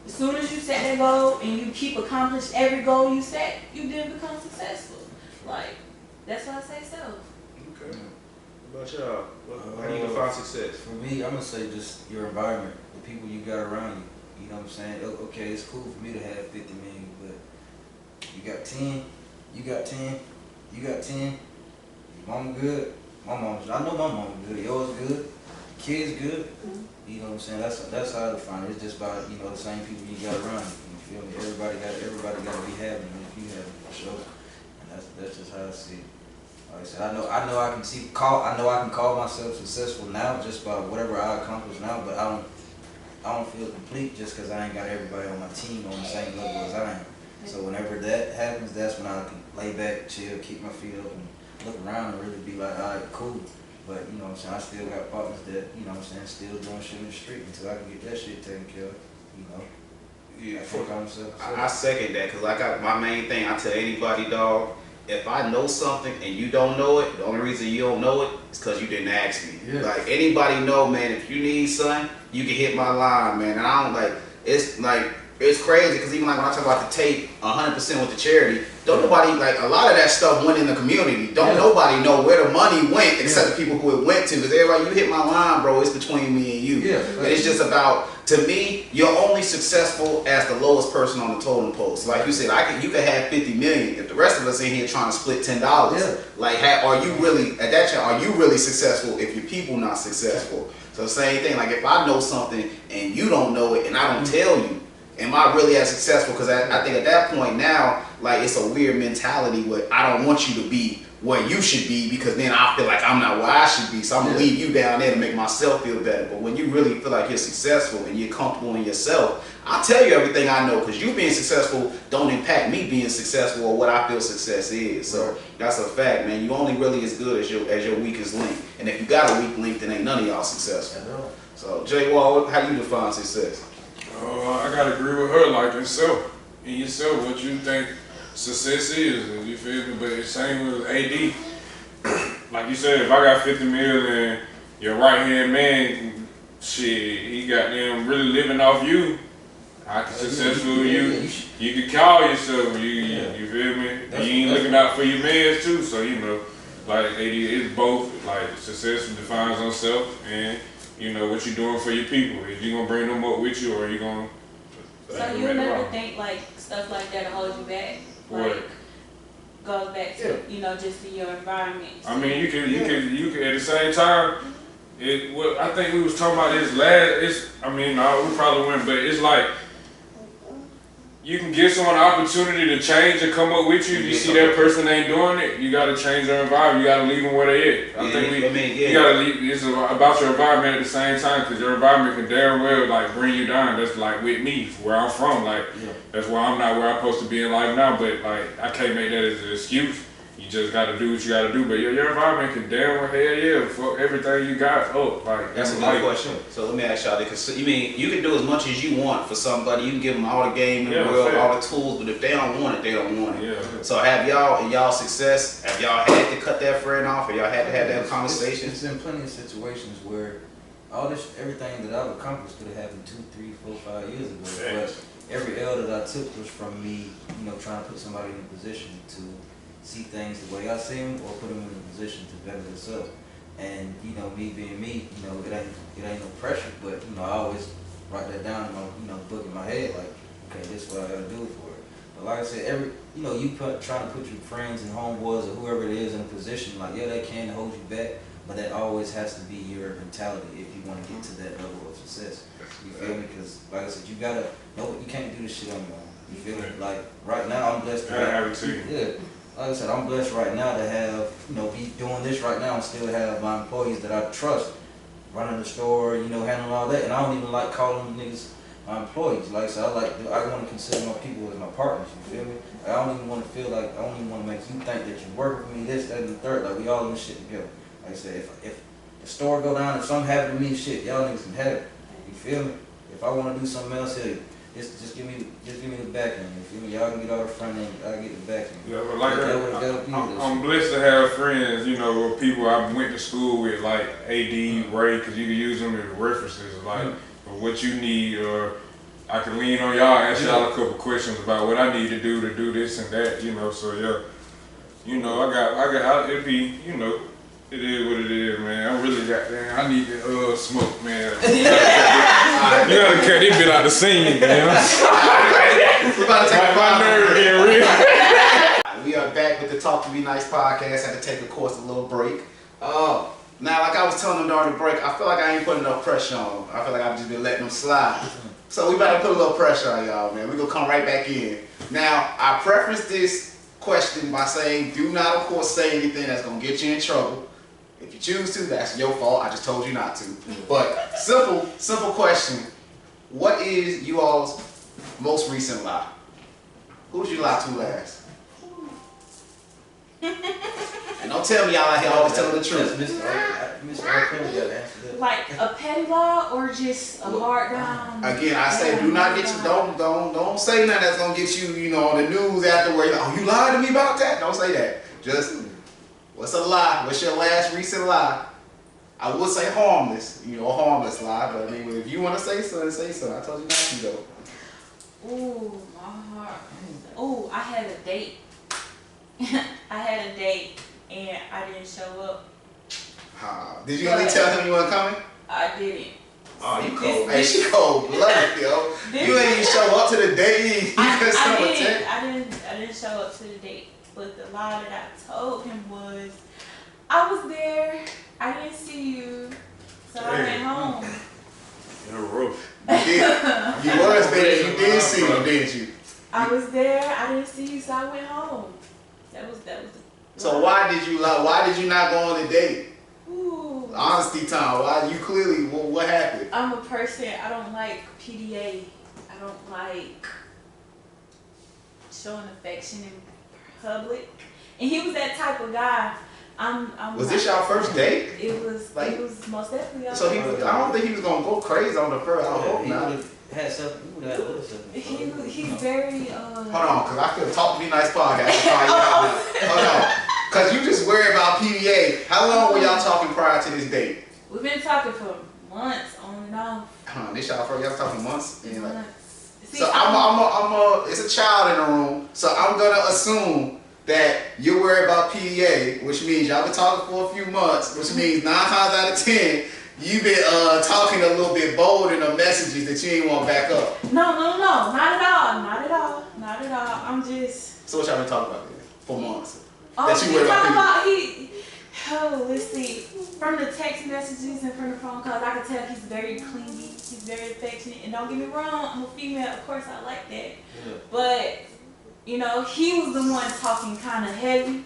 as soon as you set that goal and you keep accomplish every goal you set, you then become successful. Like that's why I say self. Okay. What about y'all? How do you define success? For me, I'm gonna say just your environment, the people you got around you. You know what I'm saying? Okay, it's cool for me to have 50 million, but you got 10, you got 10, you got 10. Mama good, I know my mama good, yours good, kids good. You know what I'm saying? That's how I define it. It's just about the same people you got around you. You feel me? Everybody got to be happy if you have it for sure. And that's just how I see it. Like I said, I know I can call myself successful now just by whatever I accomplish now, but I don't feel complete just because I ain't got everybody on my team on the same level as I am. So whenever that happens, that's when I can lay back, chill, keep my feet up, and look around and really be like, all right, cool. But, you know what I'm saying, I still got partners that, still doing shit in the street until I can get that shit taken care of, Yeah, I I second that, because my main thing, I tell anybody, dog, if I know something and you don't know it, the only reason you don't know it is because you didn't ask me. Yeah. Like, anybody know, man, if you need something, you can hit my line, man. And I don't it's crazy, because even like when I talk about the tape, 100% with the charity, don't nobody, a lot of that stuff went in the community. Don't nobody know where the money went except the people who it went to. Because everybody, you hit my line, bro, it's between me and you. Yeah. And it's just about, to me, you're only successful as the lowest person on the totem pole. So like you said, you could have 50 million. If the rest of us in here trying to split $10, are you really, at that time, are you really successful if your people not successful? So same thing, like if I know something and you don't know it and I don't tell you, am I really as successful? Because I think at that point now, it's a weird mentality where I don't want you to be where you should be, because then I feel like I'm not where I should be. So I'm going to leave you down there to make myself feel better. But when you really feel like you're successful and you're comfortable in yourself, I'll tell you everything I know, because you being successful don't impact me being successful or what I feel success is. So that's a fact, man. You only really as good as your weakest link. And if you got a weak link, then ain't none of y'all successful. So Jay Wall, how you define success? I gotta agree with her, like yourself. In yourself, what you think success is, you feel me? But it's same with AD. Like you said, if I got 50 million and your right hand man, shit, he got them really living off you. How successful you can call yourself. You feel me? You ain't looking out for your mans too, so like AD, it's both. Like success defines on self, and you know what you're doing for your people. If you gonna bring them up with you, or you gonna. So you never think like stuff like that will hold you back? Like goes back to just in your environment. I mean, you can at the same time. I think we was talking about this last. We probably went, but it's like you can give someone an opportunity to change and come up with you. If you see that person ain't doing it, you got to change their environment. You got to leave them where they at. I think you got to leave. It's about your environment at the same time, because your environment can damn well like bring you down. That's like with me, where I'm from. Like that's why I'm not where I'm supposed to be in life now. But like I can't make that as an excuse. You just got to do what you got to do. But your environment can damn well fuck everything you got up. Like that's a good question. So let me ask y'all this: you mean you can do as much as you want for somebody? You can give them all the game in the world, all the tools, but if they don't want it, they don't want it. Yeah. So have y'all, in y'all success, have y'all had to cut that friend off, or y'all had to have that conversation? It's been plenty of situations where everything that I've accomplished could have happened 2, 3, 4, 5 years ago. But every L that I took was from me, trying to put somebody in a position to see things the way I see them, or put them in a position to better themselves. And me being me, it ain't no pressure, but I always write that down in my book in my head, like, okay, this is what I gotta do for it. But like I said, trying to put your friends and homeboys or whoever it is in a position, like they can hold you back, but that always has to be your mentality if you want to get to that level of success. You feel me? Because like I said, you can't do this shit on your own. You feel me? Like right now, I'm blessed to have like I said, I'm blessed right now to have, be doing this right now and still have my employees that I trust, running the store, handling all that. And I don't even like calling them niggas my employees. Like I said, I want to consider my people as my partners, you feel me? I don't even want to make you think that you're working for me, this, that, and the third. Like, we all in this shit together. Like I said, if the store go down, if something happen to me, shit, y'all niggas can have it. You feel me? If I want to do something else, just give me the back end. You feel me? Y'all can get all the front end, I get the back end. Yeah, but like I'm blessed to have friends, people I went to school with, like AD, Ray, because you can use them as references, like for what you need, or I can lean on y'all, ask y'all a couple questions about what I need to do this and that, So it'd be, it is what it is, man. I really I need to smoke, man. You gotta cut this bit out the scene, man. We're about to take my nerve getting real. We are back with the Talk to Be Nice podcast. Had to take, of course, a little break. Now, like I was telling them during the break, I feel like I ain't putting enough pressure on them. I feel like I've just been letting them slide. So we about to put a little pressure on y'all, man. We're gonna come right back in. Now, I preface this question by saying, do not, of course, say anything that's gonna get you in trouble. If you choose to, that's your fault. I just told you not to. But simple question. What is you all's most recent lie? Who did you lie to last? And don't tell me y'all out here always telling the truth. Like a petty lie or just a hard down? Again, I say do not get you, don't say nothing that's gonna get you, on the news afterwards. Oh, you lied to me about that? Don't say that. Just what's a lie? What's your last recent lie? I would say harmless, a harmless lie, but I mean, if you want to say something, say something. I told you not to though. Ooh, my heart. Ooh, I had a date. And I didn't show up. Did you only tell him you weren't coming? I didn't. Oh, you cold. Hey, she cold blooded, yo. You ain't even show up to the date. I didn't show up to the date. But the lie that I told him was, I was there, I didn't see you, so I went home. You're rough. You was there, you did see him, didn't you? I was there, I didn't see you, so I went home. That was So why did you lie? Why did you not go on the date? Ooh. Honesty time. Why you clearly what happened? I'm a person, I don't like PDA. I don't like showing affection in public. And he was that type of guy. Was this y'all first date? It was most definitely y'all. So I don't think he was gonna go crazy on the first. I hope not. Had something. He's very. Hold on, cause I feel Talk to Me Nice podcast. Hold on, cause you just worry about PDA. How long were y'all talking prior to this date? We've been talking for months, on and off. This y'all first. Y'all talking months. Months. See, So it's a child in the room, so I'm gonna assume that you're worried about PDA, which means y'all been talking for a few months, which means 9 times out of 10, you've been talking a little bit bold in the messages that you ain't want to back up. No, not at all. I'm just. So what y'all been talking about then for months? Oh, That you worried about let's see. From the text messages and from the phone calls, I can tell he's very clingy, he's very affectionate. And don't get me wrong, I'm a female, of course I like that. Yeah. But, you know, he was the one talking kind of heavy,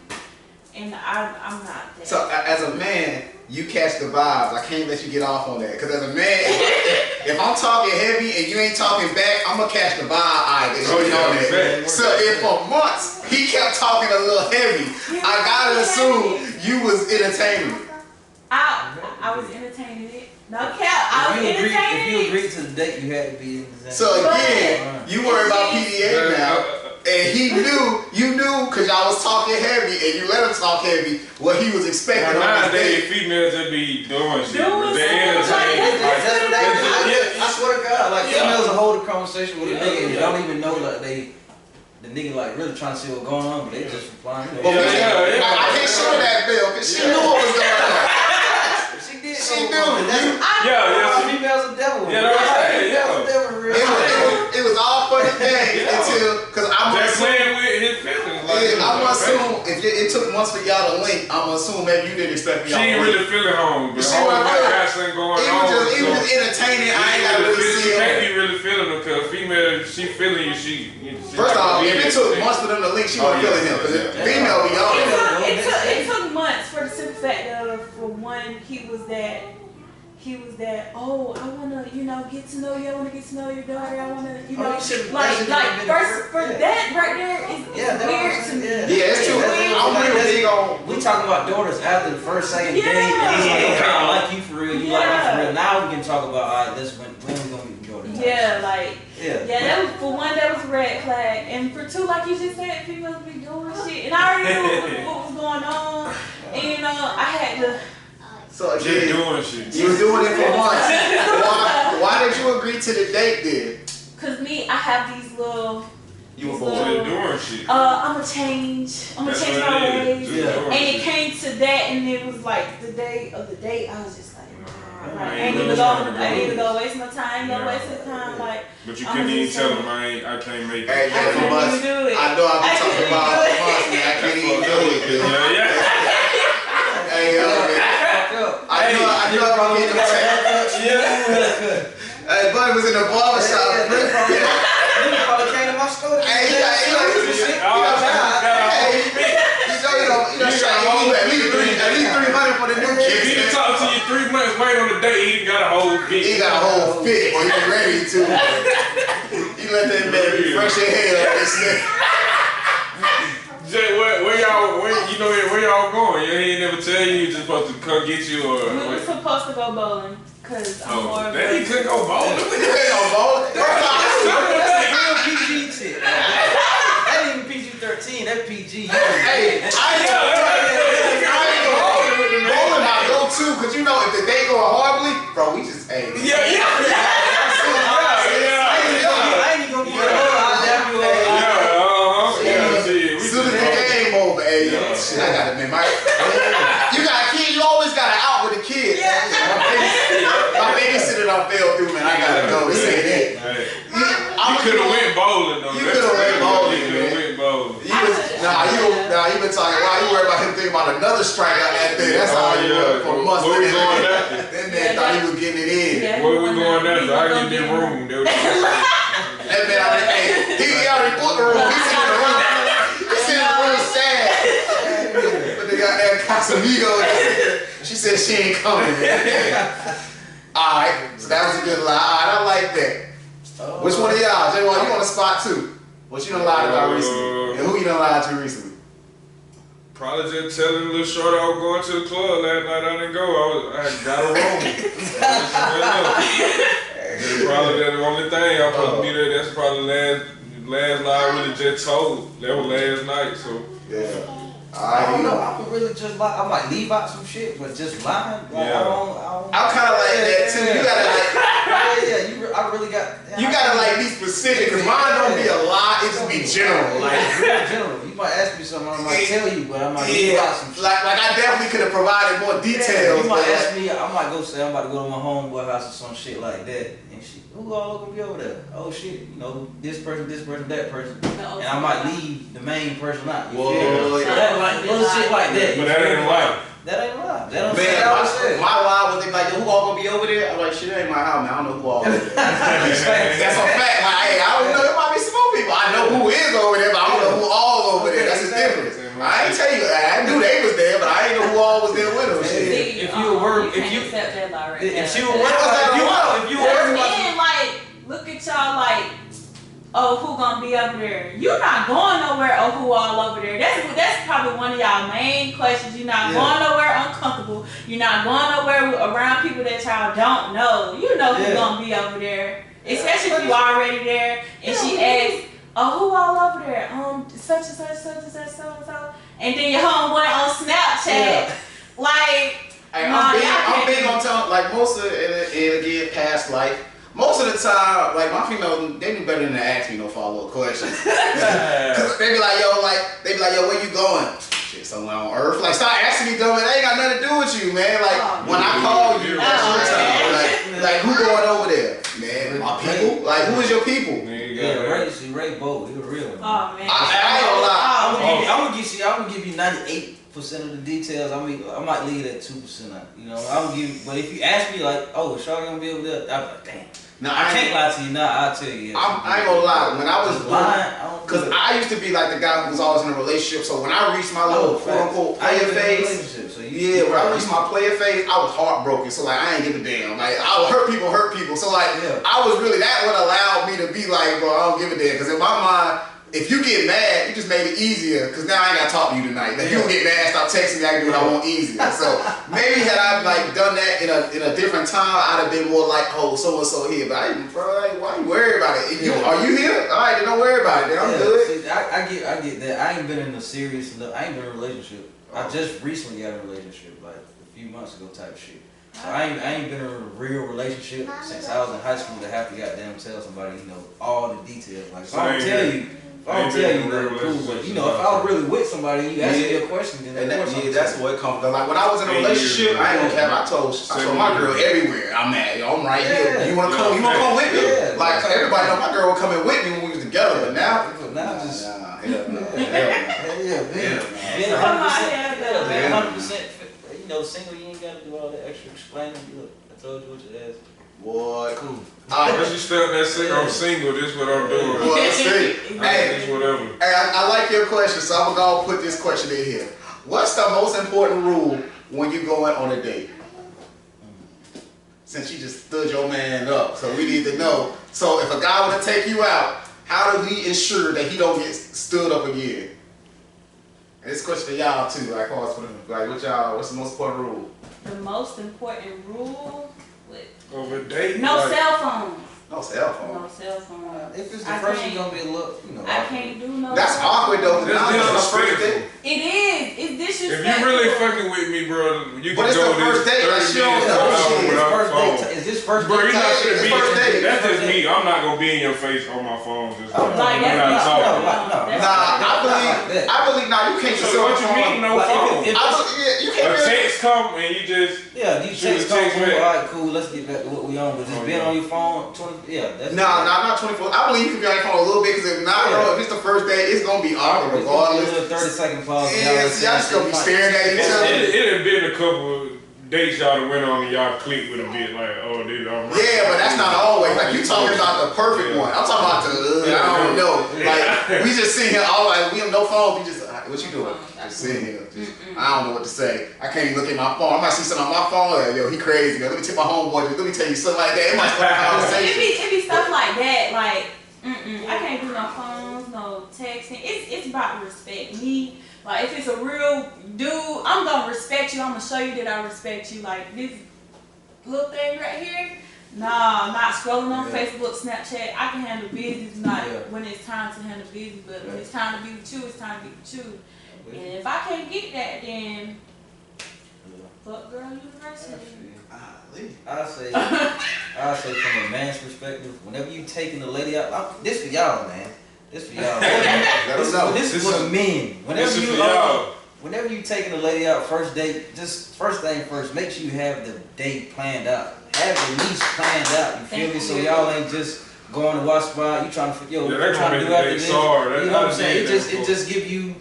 and I'm not that. So as a man, you catch the vibes. I can't let you get off on that. Because as a man, if I'm talking heavy and you ain't talking back, I'm going to catch the vibe. Alright, that you on that. So if for months he kept talking a little heavy, I got to assume you was entertaining it. I was entertaining it. No cap, I was entertaining it. If you agreed to the date, you had to be entertaining. So again, you worry about PDA now. And you knew, because y'all was talking heavy, and you let him talk heavy, what he was expecting on this Nowadays, date. females that be doing shit. Doing They stuff entertain. I swear to God, like females will hold a conversation with a nigga and don't even know like the nigga like really trying to see what's going on, but they just replying. I can't show that bill, because she knew what was going on. She knew. Females are devil. It was all for the game until, because I'm Just assuming. playing with his feelings. Like, I'm gonna assume if it took months for y'all to link, I'm gonna assume maybe you didn't expect she y'all to ain't link. really feeling home, but She home wasn't really- got something going It on. was just entertaining. I ain't gotta really see She it. can't be really feeling him because female, she feeling you. She First like, off, if yeah, it took months for them to link, she wasn't feeling him. Because female be all. It took months for the simple fact of, for one, he was that, oh, I wanna, get to know you, I wanna get to know your daughter, I wanna, first, for that right there is weird to me. Yeah, it's true. I'm real big on. We talking about daughters after the first, second date, and he's like, okay, I like you for real, you like me for real. Now we can talk about, alright, this when we gonna meet your daughter. That was, for one, that was a red flag, and for two, like you just said, females be doing shit, and I already knew what was going on, and I had to. So Just again, doing shit. you was doing it for months. Why did you agree to the date then? Cause me, I have these little. You were Just born. doing shit. I'ma change my That's ways. what it is. Just doing And it shit. came to that, and it was like the day of the date. I was just like, I I ain't ain't really even gonna waste my time. Don't Yeah. waste your time. Like, But you I'm couldn't even just tell saying. him I can't make Hey, it. I man, for can't months. even do it. I know I've been I talking can't about even do it. months, man. I can't even do it, man. Yeah. Hey, I know I'm getting the text. Hey, buddy was in the barbershop. You probably came to my store. Hey, he got at least 300 for the new If he kids. done talked to you 3 months wait on the date, he got a whole bit. He got a whole fit, or he ready to. He let that man refresh your hair. Jay, where y'all going? You ain't never tell you just supposed to come get you or. We were supposed to go bowling, cause I'm more of He couldn't go bowling. You ain't no bowling. That's real PG shit. That ain't even PG-13. That's PG. Hey, I ain't bowling my go-to, cause you know if the day go horribly, bro, we just hey. Yeah. I ain't even gonna get Soon as the game over, hey, shit, I got it, man. You got a kid, you always got to out with a kid. My babysitter done fell through, man. I gotta go and say that. You could have went bowling though. You could have went bowling, You man. went bowling. You been talking. Why you worried about him thinking about another strike out that thing? That's all you worried for months. Where we going after? That man thought he was getting it in. Yeah, Where we going after? I get this room. That man, he already booked the room. He's in the room. He's in the room sad. But they got that Casamigo. She said she ain't coming. Alright, so that was a good lie. Alright, I like that. Which one of y'all? J1, you on the spot too. What you done lied about recently? And who you done lied to recently? Probably just telling little short I was going to the club last night. I didn't go. I got a room. Probably that's the only thing I'm supposed to be there. That's probably last lie I really just told. That was last night. So Yeah. I don't know. I would really just lie. I might leave out some shit, but just lying. Like, Yeah. I don't. I'm kind of like that too. You gotta like. I really got. You gotta like be specific, cause mine don't be a lie, it just be general. Like, real general. You You might ask me something, I might tell you, but I might leave out some shit. Like I definitely could have provided more details. You might ask me, I might go say I'm about to go to my homeboy house or some shit like that. And shit, who all gonna be over there? Oh shit, you know, this person, that person. And I might leave the main person out. You feel me? That, like, little shit like that. But that ain't right. That ain't right. That don't Man, my lie was they like, who all gonna be over there? I'm like, shit, that ain't my house, man. I don't know who all over there. That's a fact. Like, hey, I don't know. There might be some more people. I know who is over there, but I don't know who all over there. That's the difference. I ain't tell you. I knew they was there, but I ain't know who all was there with them. See, If you were worried, if you accept that lie right if there. you were worried, if you were worried about then, like, look at y'all like, oh, who gonna be over there? You're not going nowhere. Oh, who all over there? That's probably one of y'all main questions. You're not going nowhere uncomfortable. You're not going nowhere around people that y'all don't know. You know who's gonna be over there, especially if you already there. And she asks, oh, who all over there? Such and such, such and such, so and so. And then your homeboy on Snapchat, like. Hey, I'm big on telling, like, most of it again, past life. Most of the time, like, my females, they do better than to ask me no follow-up questions. Cause they be like, yo, where you going? Shit, somewhere on Earth. Like, stop asking me, dumb. It ain't got nothing to do with you, man. Like, when I call you, that's your time. Like, who going over there? Man, my people? Like, who is your people? Ray Bo, he was real. Oh, man. I ain't gonna lie. I'm gonna give you 98% of the details. I mean, I might leave that 2% out. You know, I'm gonna give. But if you ask me like, oh, is y'all gonna be over there? I'm like, damn. No, I can't lie to you. I'll tell you. Yes. I ain't gonna lie. When I was lying, because I used to be like the guy who was always in a relationship. So when I reached my little quote unquote player phase, when I reached my player phase, I was heartbroken. So like I ain't give a damn. Like I would hurt people. So like I was really that what allowed me to be like, bro, I don't give a damn. Because in my mind, if you get mad, you just made it easier. Because now I ain't gotta talk to you tonight. Like, you don't get mad, stop texting me. I can do what I want easier. So maybe had I like done that in a different time, I'd have been more like, oh, so and so here. But I didn't, bro. Like, why you worry about it? Are you here? All right, then don't worry about it. Then I'm good. See, I get that. I ain't been in a serious. I ain't been in a relationship. I just recently got in a relationship, like a few months ago, type shit. So I ain't been in a real relationship since I was in high school to have to goddamn tell somebody, you know, all the details. Like, so I don't tell you. I don't tell you that cool, but you know, if I was really with somebody and you ask me a question, then that's what it comes from. Like when I was in a relationship, I ain't gonna cap. I told my girl everywhere I'm at. Yo, I'm right here. You wanna come? You wanna come with me? Yeah, like everybody know my girl was coming with me when we was together. But now just hell no. Being 100%, you know, single, you ain't gotta do all that extra explaining. Look, I told you what you asked. Boy, cool. Once you step that single, I'm single, this what I'm doing. Boy, let's see. This whatever. Hey, I like your question, so I'm gonna put this question in here. What's the most important rule when you going on a date? Since you just stood your man up, so we need to know. So if a guy were to take you out, how do we ensure that he don't get stood up again? And this question for y'all too. Like, what's the most important rule? The most important rule. Over dating? No cell phone. No cell phone. No cell phone. If it's the first, you're gonna be a little, you know. I can't do no. That's awkward though. That's disrespectful. It is. It's disrespectful. If you really fucking with me, bro, you can it's go the first date. Like, she don't know. Is this first bro, date? You're not gonna be. First date. That's just me. I'm not gonna be in your face on my phone. Just Like, I'm not talking. I believe. Nah, you can't just. So what you mean? No phone. You can't. A text come and you just. Yeah, you text come. Alright, cool. Let's get back to what we on. But just being on your phone, 20. Yeah, that's. Nah, not 24. I believe you can be on your phone a little bit because if not, bro, if it's the first day, it's gonna be awkward regardless. A 30-second pause. Yeah, y'all just gonna be staring at each other. It had been a couple dates y'all done went on and y'all clicked with a bit like, oh, dude, I'm right. Yeah, but that's not always. Like, you talking about the perfect one. I'm talking about the, I don't know. Like, we just sit here all like, we have no phone. We just, what you doing? Just sitting here. I don't know what to say. I can't even look at my phone. I might see something on my phone. Like, yo, he crazy. Let me tip my homeboy. Let me tell you something like that. It might start a conversation. It be stuff like that. Like, I can't do no phones, no texting. It's about respect. Me. Like, if it's a real dude, I'm gonna respect you. I'm gonna show you that I respect you. Like, this little thing right here, nah, I'm not scrolling on Facebook, Snapchat. I can handle business, not when it's time to handle business, but when it's time to be with you, it's time to be with you. And if I can't get that, then fuck girl university. I say from a man's perspective, whenever you taking the lady out, this for y'all, man. This for y'all. This is for men. Whenever you taking a lady out first date, just first thing first, make sure you have the date planned out. Have the lease planned out. You feel me? So y'all ain't just going to watch spot. You trying to trying to do after this. You know what I'm saying? It just give you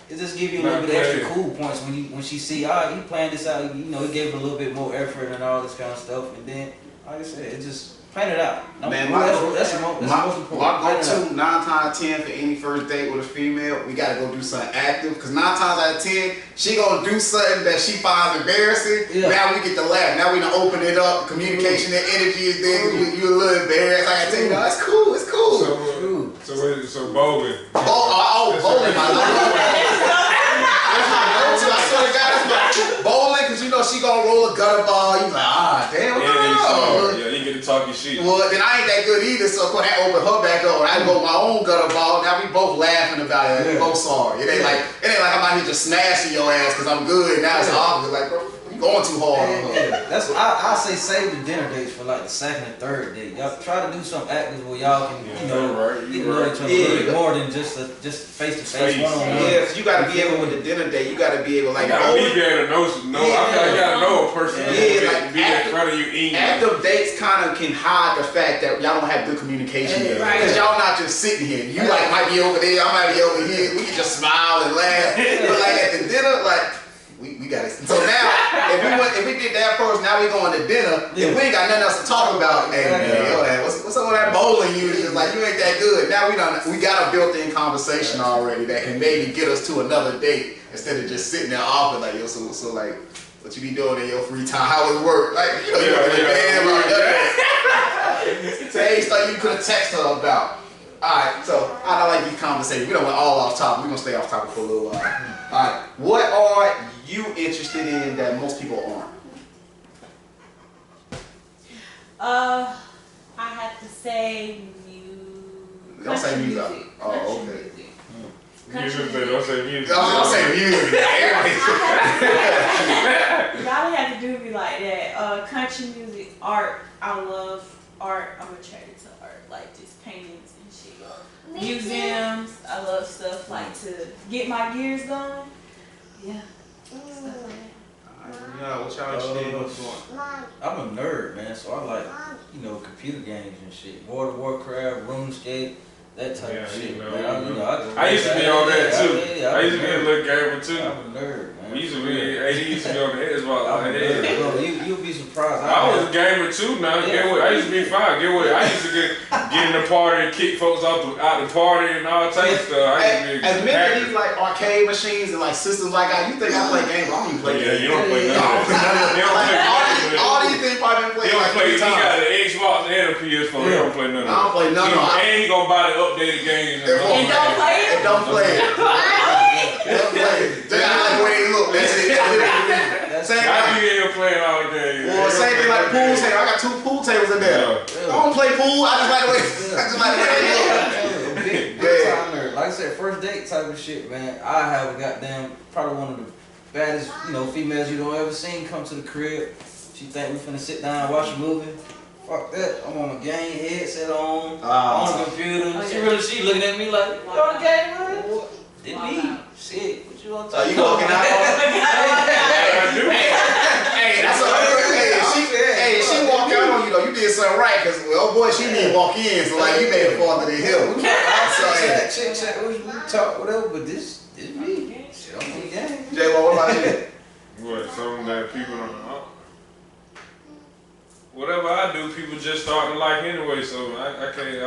a little bit of extra cool points when she see, he planned this out. You know, he gave it a little bit more effort and all this kind of stuff. And then, like I said, it just plan it out. Man, that's the most important. My go-to 9 times out of 10 for any first date with a female, we gotta go do something active. Cause 9 times out of 10, she gonna do something that she finds embarrassing. Yeah. Now we get to laugh. Now we done open it up. Communication and energy is there. You a little embarrassed. I gotta tell you, no, it's cool. It's cool. So bowling. Bowling, my love. That's my go-to. I swear to God, that's my bowling. Cause you know she gonna roll a gutter ball. You like, damn. Yeah, you get to talk your shit. Well, then I ain't that good either, so I open her back up. I go my own gutter ball. Now we both laughing about it. We both sorry. It ain't like I'm out here just smashing your ass because I'm good. Now it's obvious. Like, bro, you going too hard. That's what I say. Save the dinner dates for like the second and third date. Y'all try to do something active where y'all can, get to know each other a little bit more than just face to face, one on one. Yeah, so you got to be able with the dinner date. You got to be able like. You got to be able to know. I gotta know a person. Like be in front of you eating. Active dates kind of can hide the fact that y'all don't have good communication. Because y'all not just sitting here. You like might be over there. I might be over here. We can just smile and laugh. But like at the dinner, like. We got it. So now, if we did that first, now we going to dinner. If we ain't got nothing else to talk about, hey man, what's up with that bowling you? It's like you ain't that good. Now we got a built-in conversation already that can maybe get us to another date instead of just sitting there offering like, yo, so like, what you be doing in your free time? How it work? Like, you know, say stuff you could have texted her about. Alright, so I like these conversations. We don't went all off topic. We're gonna stay off topic for a little while. Alright, what are you interested in that most people aren't? I have to say music. Don't say music. Oh, okay. Don't say music. Don't say music. Y'all have to do me like that. Country music, art. I love art. I'm attracted to art, like just paintings and shit. Museums. I love stuff like to get my gears going. Yeah. Stuff like that. Yeah, what y'all interested in? What's going? I'm a nerd, man, so I like, computer games and shit. World of Warcraft, RuneScape, that type of shit, man. I used to be on that too. I used to be a little gamer too. I'm a nerd, man. We used to be, AD used to be on the Xbox. Bro, you'll be surprised. I was a gamer too now. Get what? I used to be fine. Get what? I used to get in the party and kick folks out the party and all type of stuff. As many of these like arcade machines and like systems like that, you think I play games? I don't even play games. Yeah, you don't play nothing. All these things probably been played like 3 times. He got an Xbox and a PS4. He don't play none of it. I don't play none of it. And he gonna buy the updated games. And don't play it? And don't play it. Don't play it. Just like the way they look. That's it. Same I be here playing all the games. Well, same thing like pool table. I got 2 pool tables in there. I don't play pool. I just like the way they look. Big time nerd. Like I said, first date type of shit, man. I have a goddamn, probably one of the baddest, females you don't ever seen come to the crib. She think we finna sit down and watch a movie. Fuck that. I'm on my game, headset on the computer. She looking at me like, you on the game, man? Didn't me. Shit. What you want to talk about? You walking out? Hey, that's Hey, she walk out on you though. You did something right, cause boy, she didn't walk in, so like you made it farther than him. Check, we talk, whatever, but this me. Shit, I'm on the game. J-Lo, what about you? What? Something that people don't know. Whatever I do, people just starting to like anyway, so I can't.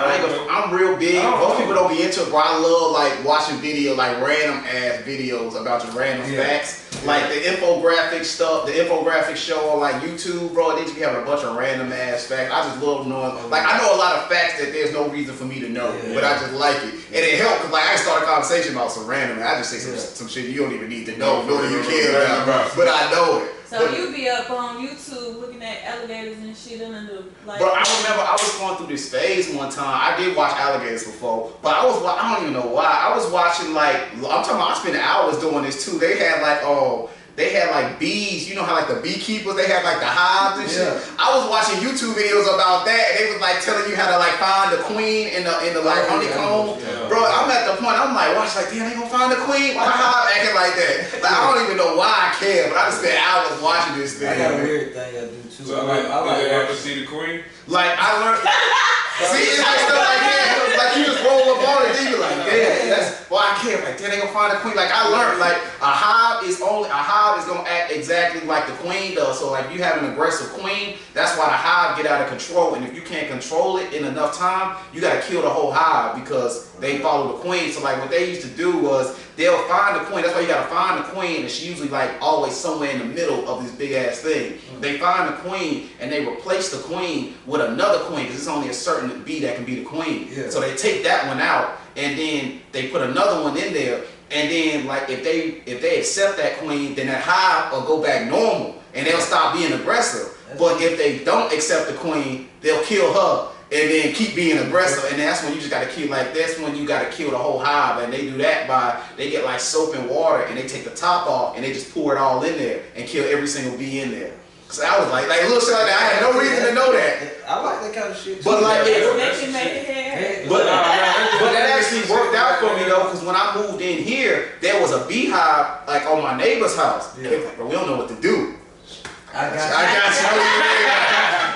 I'm real big. Most people don't be into it, but I love like watching video, like random ass videos about just random facts. Like the infographic stuff, the infographic show on like YouTube, bro. They just be having a bunch of random ass facts. I just love knowing. Like I know a lot of facts that there's no reason for me to know, but I just like it, and it helps. Cause like I start a conversation about some random, and I just say some shit you don't even need to know, nor do you care about, but I know it. So you be up on YouTube looking at alligators and shit under the like. Bro, I remember I was going through this phase one time. I did watch alligators before, but I don't even know why. I was watching like I spent hours doing this too. They had like they had like bees. You know how like the beekeepers, they had like the hives and shit. Yeah. I was watching YouTube videos about that, and they was like telling you how to like find the queen in the like honeycomb. Yeah. Bro, I'm at the point, I'm like, watch, like, damn, they gonna find the queen? Why the hive acting like that? Like, I don't even know why I care, but I just spent hours watching this thing. I got a weird thing I do too. So I like did you ever see the queen? Like, I learned. See, it's like stuff like that. Like, you just roll up on it, then you're like, damn, that's why I care. Like, damn, they gonna find the queen. Like, I learned, like, a hive is gonna act exactly like the queen does. So, like, you have an aggressive queen, that's why the hive get out of control. And if you can't control it in enough time, you gotta kill the whole hive because they follow the queen. So, like, what they used to do was they'll find the queen. That's why you gotta find the queen, and she usually like always somewhere in the middle of this big ass thing. They find the queen and they replace the queen with another queen because it's only a certain bee that can be the queen. Yeah. So they take that one out and then they put another one in there. And then like if they accept that queen, then that hive will go back normal and they'll stop being aggressive. But if they don't accept the queen, they'll kill her and then keep being aggressive. And that's when you just gotta kill, like that's when you gotta kill the whole hive. And they do that by, they get like soap and water and they take the top off and they just pour it all in there and kill every single bee in there. So I was like little shit like that. I had no reason to know that. I like that kind of shit too. But like, But that actually worked out for me though, because when I moved in here, there was a beehive like on my neighbor's house. Yeah. But we don't know what to do. I got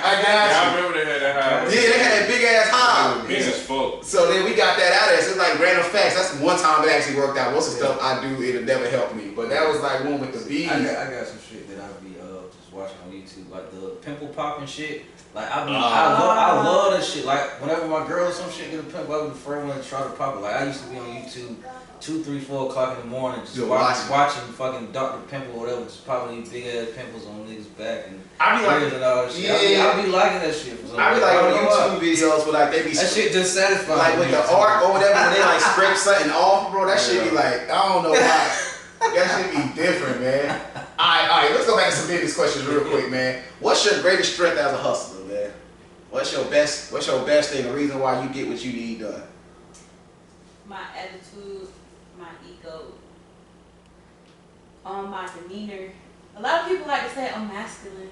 I remember they had that hive. Yeah, they had that big ass hive. Bees is full. So then we got that out of there. So it's like random facts. That's one time it actually worked out. Most of the stuff I do, it'll never help me. But that was like one with the bees. I got some shit that I be just watching on YouTube, like the pimple popping shit. Like I love that shit. Like whenever my girl or some shit get a pimple, I be the first one to try to pop it. Like I used to be on YouTube 2, 3, 4 o'clock in the morning just watching fucking Dr. Pimple or whatever, just popping these big ass pimples on niggas' back and I be like, and all that shit. I be liking that shit. I be like on YouTube videos where like they be that shit just satisfying. like with the art or whatever, when they like scrape something off, bro. That shit be like, I don't know why. That shit be different, man. Alright, let's go back to some business questions real quick, man. What's your greatest strength as a hustler, man? What's your best thing, the reason why you get what you need done? My attitude, my ego, my demeanor. A lot of people like to say I'm masculine.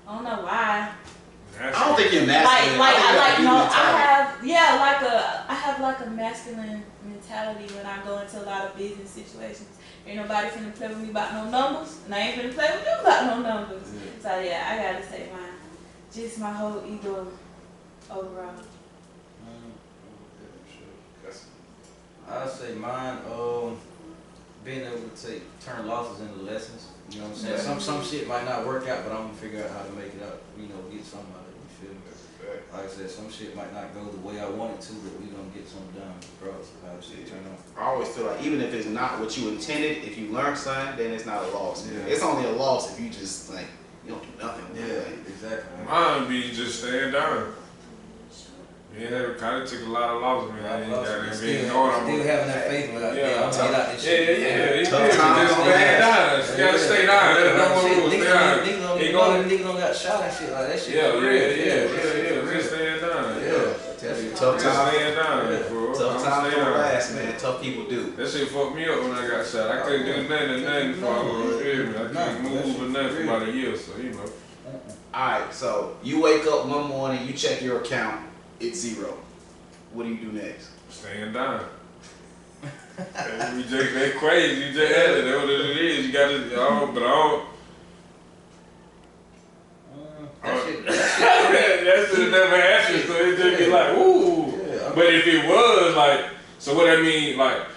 I don't know why. I don't think you're masculine. I have like a masculine mentality when I go into a lot of business situations. Ain't nobody finna play with me about no numbers, and I ain't finna play with you about no numbers. Yeah. So yeah, I gotta say mine. Just my whole ego overall. I'd say mine, being able to turn losses into lessons. You know what I'm saying? Yeah. Some shit might not work out, but I'm gonna figure out how to make it out. Get something out of it. You feel me? Like I said, some shit might not go the way I want it to, but we gonna get something done regardless of how the shit turn out. I always feel like even if it's not what you intended, if you learn something, then it's not a loss. Yeah. It's only a loss if you just like you don't do nothing. Yeah, exactly. Mine be just staying down. Yeah, it kind of took a lot of losses, man. Still having that faith, like, I'm gonna get out this shit. Yeah. Just stay down. You gotta stay down. Niggas don't got shot and shit like that shit. Yeah. Just staying down. Yeah. Tough time. Staying down, bro. Tough time don't last, man. Tough people do. That shit fucked me up when I got shot. I couldn't do nothing before I was, you feel me? I couldn't move or nothing for about a year, so you know. Alright, so you wake up one morning, you check your account, it's 0. What do you do next? Staying down. You just that crazy. You just had it. That's what it is. You got to, but I don't. That shit never happened, so it just be like, ooh. Yeah, but if it was like, so what I mean, like,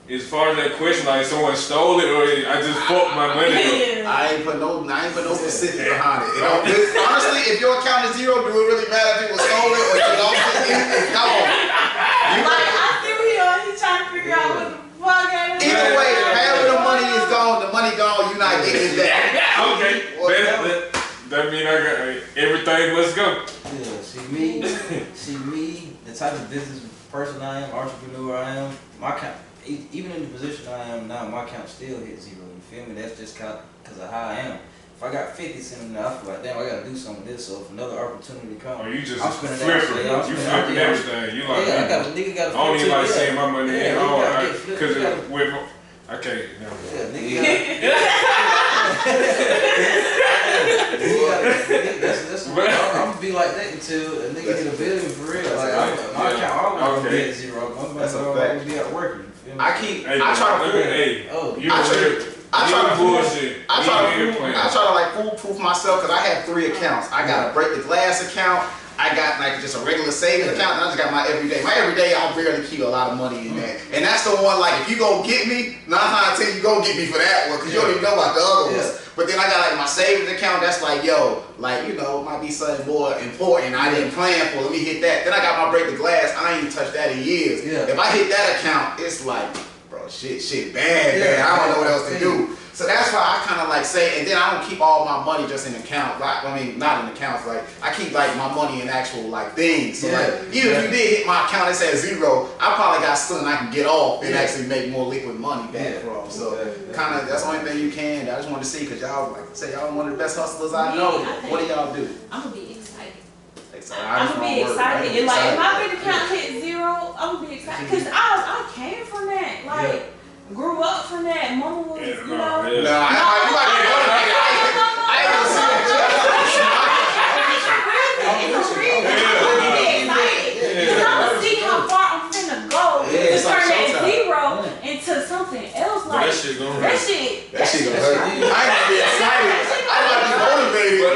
as far as that question, like someone stole it or I just fucked my money up. I ain't put no specific behind it. Honestly, if your account is 0, do it really matter if it was stolen or if you lost it? It's gone. I still here. He's trying to figure out what the fuck. Either way, half of the money is gone. The money gone. You're not getting it back. Okay. That mean I got everything. Let's go. Yeah. See me. The type of business person I am, entrepreneur I am. My account. Even in the position I am now, my account still hit 0. You feel me? That's just because of how I am. If I got 50 sitting there, I feel like, damn, I gotta do some of this. So if another opportunity comes, you just I'm spending flipping. that. You flipping everything. You like, I got a nigga got. I don't even like saying my money in. Because with I can't. Yeah, nigga. I'm gonna be like that until a nigga hit $1 billion for real. Like my account, I'm gonna be at zero. That's a I'm fact. gonna be out working. I try to like foolproof myself because I have 3 accounts. I got a break the glass account. I got like just a regular savings account, and I just got my everyday. My everyday, I barely keep a lot of money in that, and that's the one. Like if you gonna get me, 9 times out of 10 you gonna get me for that one because you don't even know about the other ones. But then I got like my savings account. That's like yo, like you know, it might be something more important I didn't plan for. Let me hit that. Then I got my break the glass. I ain't even touched that in years. Yeah. If I hit that account, it's like, bro, shit bad, man. I don't know what else to do. So that's why I kind of like say, and then I don't keep all my money just in accounts. Like, I mean, not in accounts. Like I keep like my money in actual like things. So like, even if you did hit my account, it says 0. I probably got something I can get off and actually make more liquid money back from. So kind of that's the only thing you can. I just wanted to see because y'all like say y'all one of the best hustlers I know. What do y'all do? I'm gonna be excited. I'm gonna be excited. And like if my bank account hit 0, I'm gonna be excited because I came from that. Like. Grew up from that. Mama was, you know. No, I might be motivated. I ain't gonna see that. Because I'm gonna see how far I'm finna go to turn that 0 into something else. Like that shit gonna hurt. That shit gonna hurt. I ain't gonna be excited. I might be motivated. But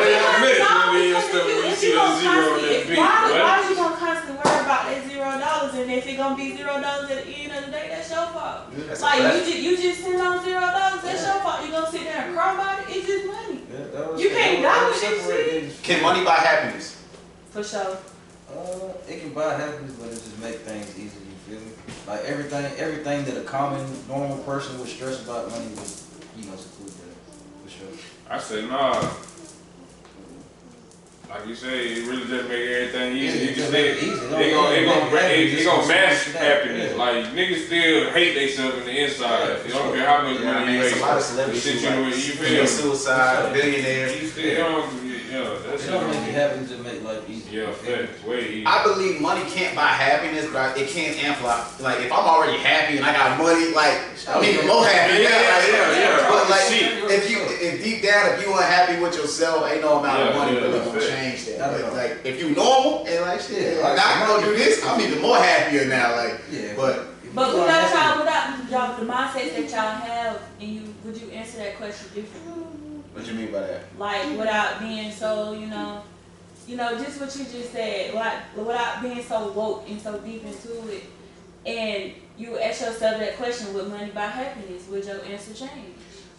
why is you gonna constantly worry about that $0 and if it gonna be $0 at the end of the day, that's your fault. Like you just sitting on $0, that's your fault. You gonna sit there and cry about it? It's just money. You can't die with this shit. Can money buy happiness? For sure. It can buy happiness, but it just make things easier. You feel me? Like everything that a common normal person would stress about money would, seclude that for sure. I said nah. Like you say, it really just make everything easy. You can say it gonna mask happiness. Like niggas still hate themselves in the inside. You don't care how much money you make. A lot of celebrities you feel suicide, billionaires. You still It don't make you happy to make life easier. Yeah, facts. Way easier. I believe money can't buy happiness, but it can't amplify. Like if I'm already happy and I got money, like I'm even more happy. Yeah. But like if deep down, if you unhappy with yourself, ain't no amount of money really gonna change that. Like if you normal and like shit, like I'm gonna do this, I'm even more happier now. Like but without the mindsets that y'all have, and would you answer that question differently? What you mean by that? Like without being so, just what you just said, like without being so woke and so deep into it, and you ask yourself that question, would money buy happiness? Would your answer change?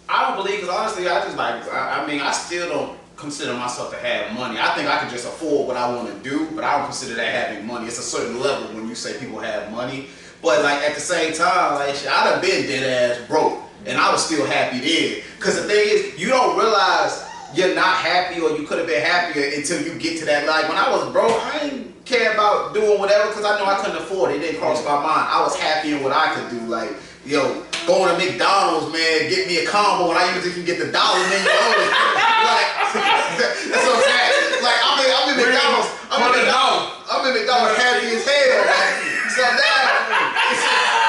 I don't believe, because honestly, I still don't consider myself to have money. I think I can just afford what I want to do, but I don't consider that having money. It's a certain level when you say people have money, but like at the same time, like I done been dead ass broke. And I was still happy then. Because the thing is, you don't realize you're not happy or you could have been happier until you get to that. Like when I was broke, I didn't care about doing whatever because I know I couldn't afford it. It didn't cross my mind. I was happy in what I could do. Like, going to McDonald's, man, get me a combo and I usually can get the dollar menu only. Like, that's what I'm saying. Like, I'm in McDonald's. I'm in McDonald's happy as hell. Like, so now,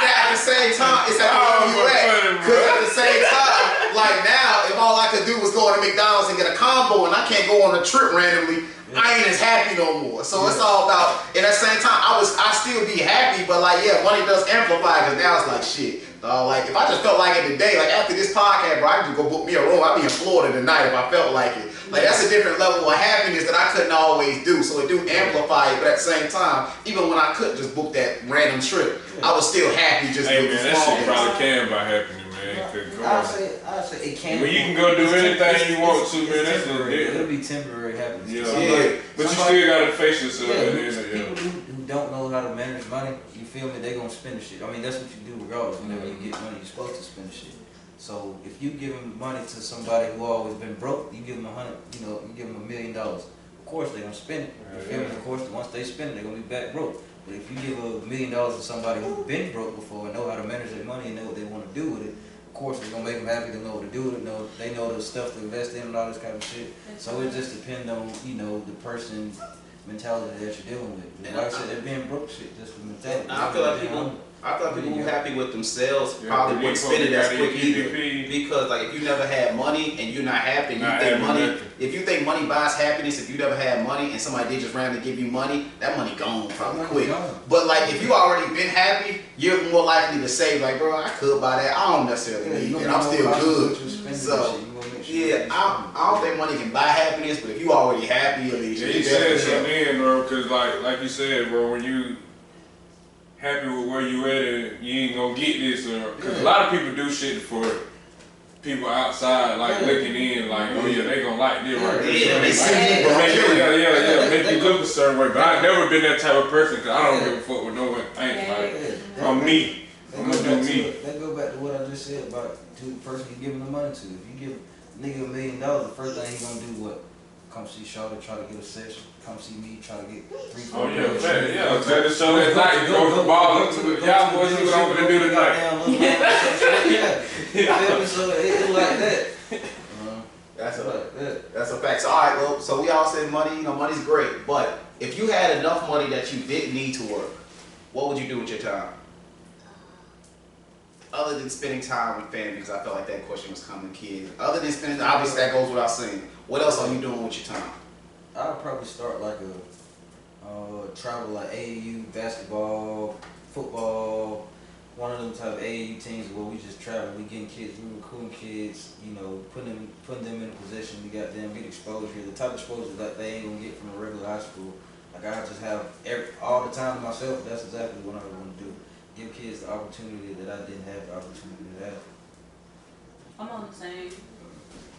at the same time, it's at where you at. Because at the same time, like now, if all I could do was go to McDonald's and get a combo and I can't go on a trip randomly, I ain't as happy no more. So it's all about, and at the same time, I still be happy, but like, money does amplify because now it's like, shit. Like if I just felt like it today, like after this podcast, bro, I could just go book me a room. I'd be in Florida tonight if I felt like it. Like that's a different level of happiness that I couldn't always do. So it do amplify it, but at the same time, even when I couldn't just book that random trip, I was still happy just hey, with man, the that small shit probably can buy happiness, man. I'd say it can. But you can go do anything you want to, man. That's it'll be temporary happiness. But you still gotta face yourself. People who don't know how to manage money, you feel me? They gonna spend the shit. I mean, that's what you do regardless. Whenever you get money, you're supposed to spend the shit. So if you give money to somebody who always been broke, you give them you give them $1 million. Of course they gonna spend it. You feel me? Of course, once they spend it, they're gonna be back broke. But if you give $1 million to somebody who's been broke before and know how to manage their money and know what they want to do with it, of course it's gonna make them happy to know what to do with it. They know the stuff to invest in and all this kind of shit. So it just depends on the person's mentality that you're dealing with. Like I said, they're being broke shit, just the mentality. I feel like I thought people who happy with themselves Yeah, probably but wouldn't these spend it folks as got quick these either. PPP. Because like if you never had money and you're not happy, Not you think having money. nothing. If you think money buys happiness, if you never had money and somebody did just randomly give you money, that money gone probably That quick. money gone. But like if you already been happy, you're more likely to say like, bro, I could buy that. I don't necessarily need it. I'm still good. So yeah, I don't think money can buy happiness, but if you already happy, at least Yeah, you said something in, bro, because like you said, bro, when you happy with where you at and you ain't gonna get this, because a lot of people do shit for people outside, like looking in, like, oh yeah, they gonna like this right here. Yeah, they see Make it. you, make you look a certain way. But I never been that type of person, because I don't give a fuck what no one thinks. Like, I'm me. I'm gonna do me. That go back to what I just said about to the person you giving the money to. If you give a nigga $1 million, the first thing he gonna do what? Come see Charlotte, try to get a session. Come see me, try to get 3-4. Oh yeah, man, yeah. I'm trying to show that night. Go for ball. Y'all boys see what I'm gonna do tonight. Yeah. So it's like that. That's a fact. So, all right, well, so we all said money. You know, money's great, but if you had enough money that you didn't need to work, what would you do with your time? Other than spending time with family, because I felt like that question was coming, kids. Other than spending, obviously that goes without saying. What else are you doing with your time? I'll probably start like a travel like AAU basketball, football, one of them type of AAU teams where we just travel, we getting kids, we recruiting kids, you know, putting them in a position, we got them get exposure, the type of exposure that they ain't gonna get from a regular high school. Like I just have all the time to myself. That's exactly what I want to do. Give kids the opportunity that I didn't have the opportunity to have. I'm on the same.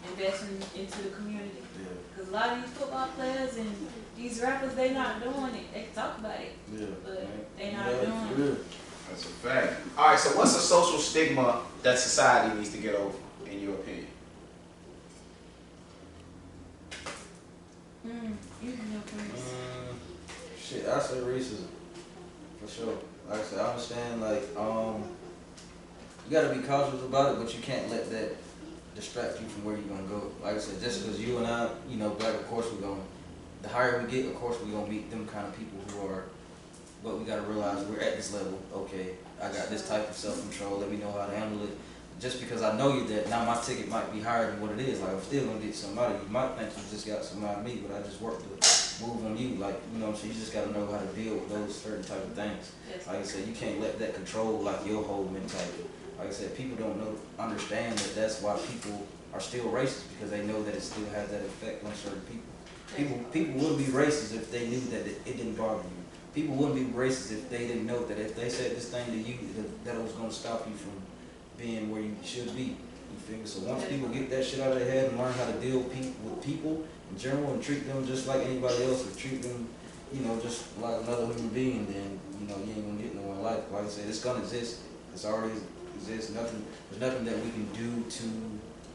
Investing into the community. Yeah. Because a lot of these football players and these rappers, they not doing it. They can talk about it, Yeah. but they not Yeah, doing for real. That's a fact. All right, so what's a social stigma that society needs to get over, in your opinion? You can go first. Shit, I say racism for sure. Like I said, I understand. Like, you gotta be cautious about it, but you can't let that distract you from where you're gonna go. Like I said, just because you and I, you know, black, of course we're gonna. The higher we get, of course we're gonna meet them kind of people who are. But we gotta realize we're at this level. Okay, I got this type of self-control. Let me know how to handle it. Just because I know you that now my ticket might be higher than what it is. Like I'm still gonna get somebody. You might think you just got somebody me, but I just worked to move on you. Like, you know what I'm saying? You just gotta know how to deal with those certain type of things. Yes. Like I said, you can't let that control like your whole mentality. Like I said, people don't understand that that's why people are still racist, because they know that it still has that effect on certain people. People wouldn't be racist if they knew that it didn't bother you. People wouldn't be racist if they didn't know that if they said this thing to you, that it was gonna stop you from being where you should be. You feel me? So once people get that shit out of their head and learn how to deal with people in general and treat them just like anybody else, or treat them, you know, just like another human being, then, you know, you ain't gonna get nowhere in life. Like I said, it's gonna exist. It's already exists. There's nothing that we can do to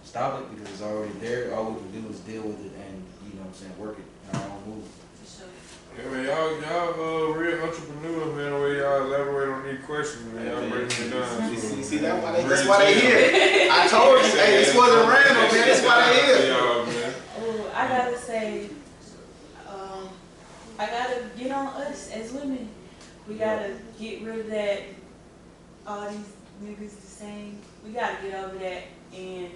stop it, because it's already there. All we can do is deal with it and, you know what I'm saying, work it in our own move. For sure. Yeah, man, y'all real entrepreneurs, man. The way y'all elaborate on these questions, man. Y'all breaking it down. See, that's why they here. I told you, hey, this wasn't random, man. That's why they here. Y'all, man. Oh, I gotta say, I gotta get on us as women. We gotta get rid of that. All these niggas the same. We gotta get over that and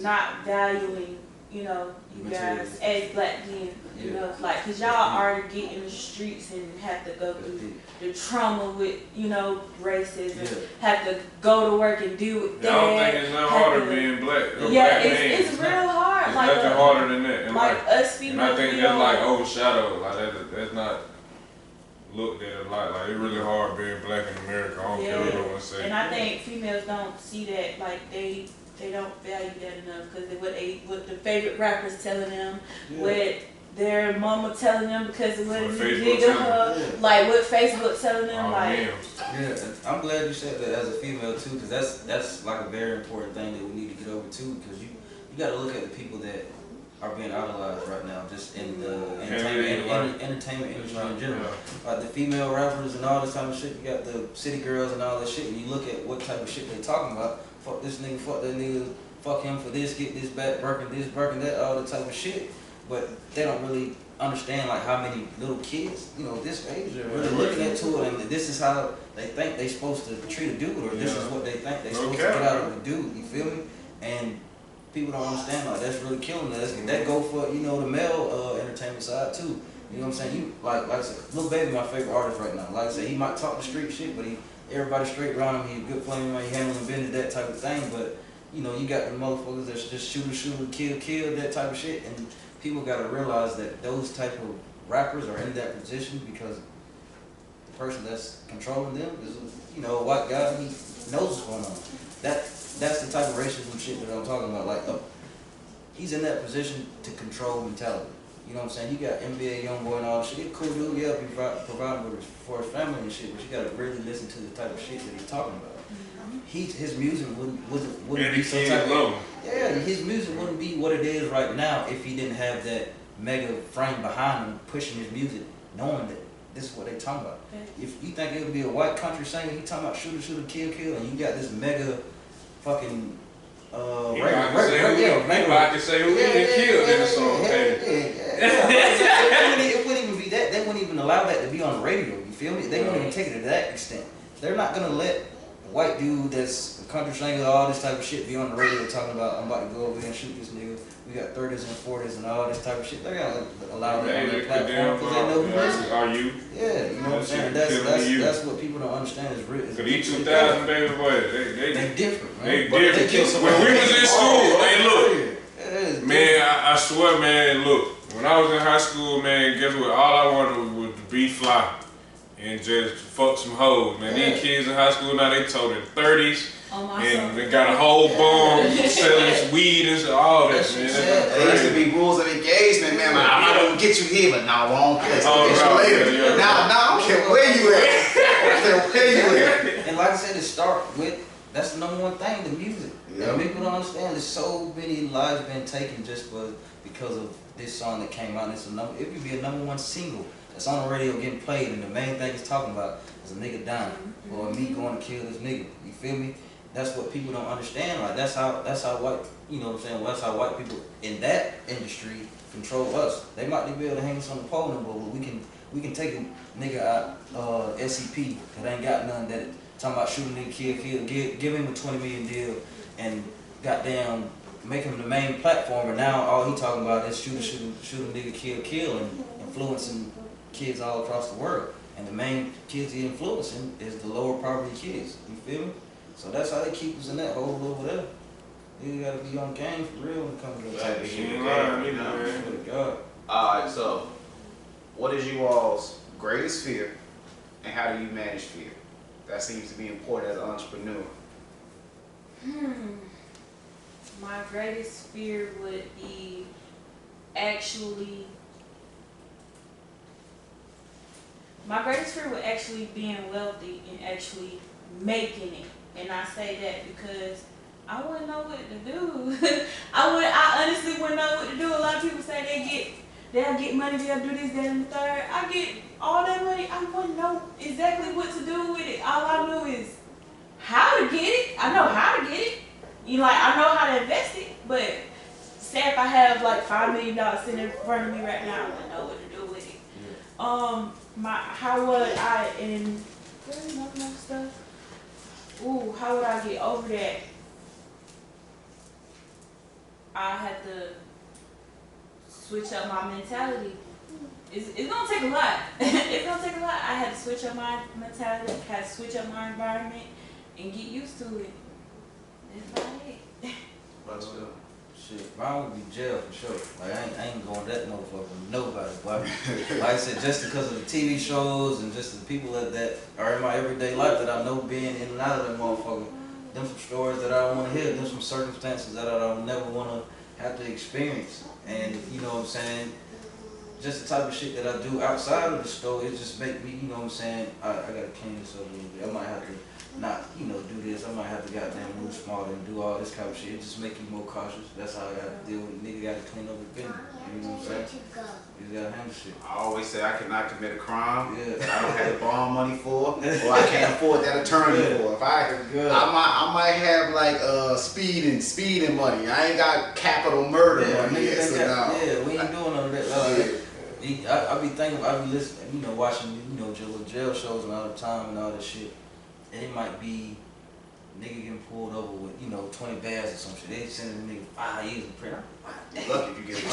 not valuing, you know, you guys as black men. You know, like, cause y'all already get in the streets and have to go through the trauma with, you know, racism. Have to go to work and deal with that. I don't think it's nothing harder being black. Yeah, it's real hard. It's like nothing harder than that. And like us females. And I think that's like overshadowed. Like that's not looked at a lot. Like it's really hard being black in America. I don't care what no one say. And I think females don't see that. Like they don't value that enough, because what the favorite rappers telling them, what their mama telling them because of what he did to her, like what Facebook telling them, like. Yeah, I'm glad you said that as a female too, because that's like a very important thing that we need to get over too, because you got to look at the people that are being idolized right now, just in the entertainment industry in general. Like the female rappers and all this type of shit. You got the city girls and all that shit. And you look at what type of shit they talking about. Fuck this nigga, fuck that nigga, fuck him for this, get this back, Birkin this, Birkin that, all the type of shit. But they don't really understand like how many little kids, you know, this age are really looking into it, and this is how they think they supposed to treat a dude, or this is what they think they supposed to get out of a dude. You feel me? And people don't understand like that's really killing us. That go for, you know, the male entertainment side too. You know what I'm saying? You like I said, Lil Baby, my favorite artist right now. Like I said, he might talk the street shit, but everybody straight around him. He a good player, he handling business, that type of thing. But you know, you got the motherfuckers that's just shooter, kill, that type of shit, and people gotta realize that those type of rappers are in that position because the person that's controlling them is, you know, a white guy. He knows what's going on. That's the type of racism shit that I'm talking about. Like, he's in that position to control mentality. You know what I'm saying? You got NBA YoungBoy and all that shit. He's a cool dude, yeah, providing for his family and shit, but you gotta really listen to the type of shit that he's talking about. His music wouldn't be so type of, yeah, his music wouldn't be what it is right now if he didn't have that mega frame behind him pushing his music, knowing that this is what they talking about. If you think it would be a white country singer, he talking about shooter, kill, and you got this mega fucking I can say who he killed in the song. It wouldn't even be that. They wouldn't even allow that to be on the radio. You feel me? They wouldn't even take it to that extent. They're not gonna let a white dude that's a country singer, all this type of shit be on the radio talking about, I'm about to go over here and shoot this nigga. We got 30s and 40s and all this type of shit. They're gonna allow that on their platform because they know who listens. Are you? Yeah, you know what I'm saying? That's what people don't understand is real. Cause these 2000 baby boys, they different, man. They different. When we was in school, hey look, man, I swear, man, look. When I was in high school, man, guess what? All I wanted was to be fly and just fuck some hoes, man. These kids in high school now, they told in 30s. And they got a whole bomb selling weed and all that, man. There used to be rules of engagement, man. Like, I'm not gonna get you here, but now wrong place. I'll get you later. Now, I don't care where you at. I don't care where you at. And like I said, it start with, that's the number one thing, the music. Yeah. And people don't understand. There's so many lives been taken just because of this song that came out. It could be a number one single that's on the radio getting played, and the main thing it's talking about is a nigga dying or me going to kill this nigga. You feel me? That's what people don't understand. Like that's how white, you know what I'm saying? Well, that's how white people in that industry control us. They might be able to hang us on the pole number, but we can take a nigga out SCP that ain't got none that talking about shooting nigga, kill, give him a $20 million deal and goddamn make him the main platform, and now all he talking about is shoot a nigga, kill, and influencing kids all across the world. And the main kids he influencing is the lower poverty kids. You feel me? So that's how they keep us in that hole over there. You gotta be on game for real when it comes to that type of shit. God. Alright, so what is you all's greatest fear and how do you manage fear? That seems to be important as an entrepreneur. My greatest fear would be actually being wealthy and actually making it. And I say that because I wouldn't know what to do. I honestly wouldn't know what to do. A lot of people say they'll get money, they'll do this, that, and the third. I get all that money, I wouldn't know exactly what to do with it. All I know is how to get it. I know how to get it. I know how to invest it, but say if I have like $5 million sitting in front of me right now, I wouldn't know what to do with it. How would I how would I get over that? I have to switch up my mentality. It's gonna take a lot. It's gonna take a lot. I had to switch up my mentality, had to switch up my environment, and get used to it. That's about it. What's good? Shit, mine would be jail for sure. Like I ain't going that motherfucker with nobody. But like I said, just because of the TV shows and just the people that are in my everyday life that I know being in and out of that motherfucker, them some stories that I don't want to hear, them some circumstances that I don't never want to have to experience. And you know what I'm saying? Just the type of shit that I do outside of the store, it just make me, you know what I'm saying? I gotta clean this up a little bit. I might have to not, do this. I might have to goddamn move smarter and do all this kind of shit. It just make you more cautious. That's how I gotta deal with it. Nigga gotta clean up his business. You know what I'm saying? You gotta handle shit. I always say I cannot commit a crime Yeah. that I don't have the bond money for, or I can't afford that attorney for. If I might have like speeding money. I ain't got capital murder money. We ain't doing none of that. I be thinking, I be listening, you know, watching, you know, jail shows all the time and all that shit. And it might be nigga getting pulled over with, you know, 20 bags or some shit. They sending the nigga 5 years in prison. Lucky if you get it.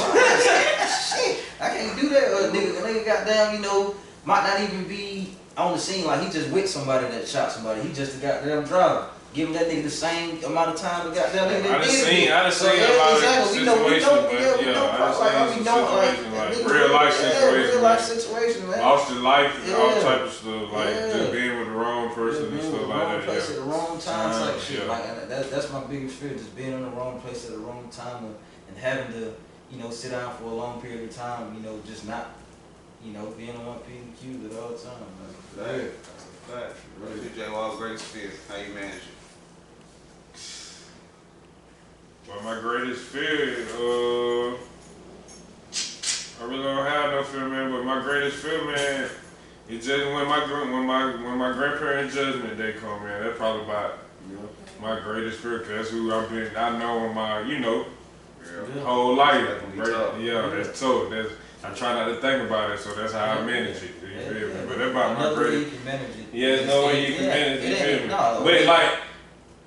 Shit, I can't do that. A nigga goddamn, you know, might not even be on the scene. Like he just with somebody that shot somebody. He just a goddamn driver. Giving that nigga the same amount of time to goddamn nigga that did it. I done seen a lot of situations, real life situations. Real life situation, man. Lost your life and all type of stuff, like just being with the wrong person and stuff like that. Wrong place at the wrong time type shit. Yeah. Like that's my biggest fear, just being in the wrong place at the wrong time and having to, you know, sit down for a long period of time, you know, just not, you know, being on one PQ at all times. That's a fact. Really, J. Wall's greatest fear. How you manage it? Well, my greatest fear, I really don't have no fear, man. But my greatest fear, man, is just when my grandparents' judgment day come, man. That's probably about my greatest fear, 'cause that's who I've been. I know in my, you know, whole life. That's tough. I try not to think about it, so that's how I manage it. You feel me? But that's about my greatest. There's no way you can manage it. You feel me? But like.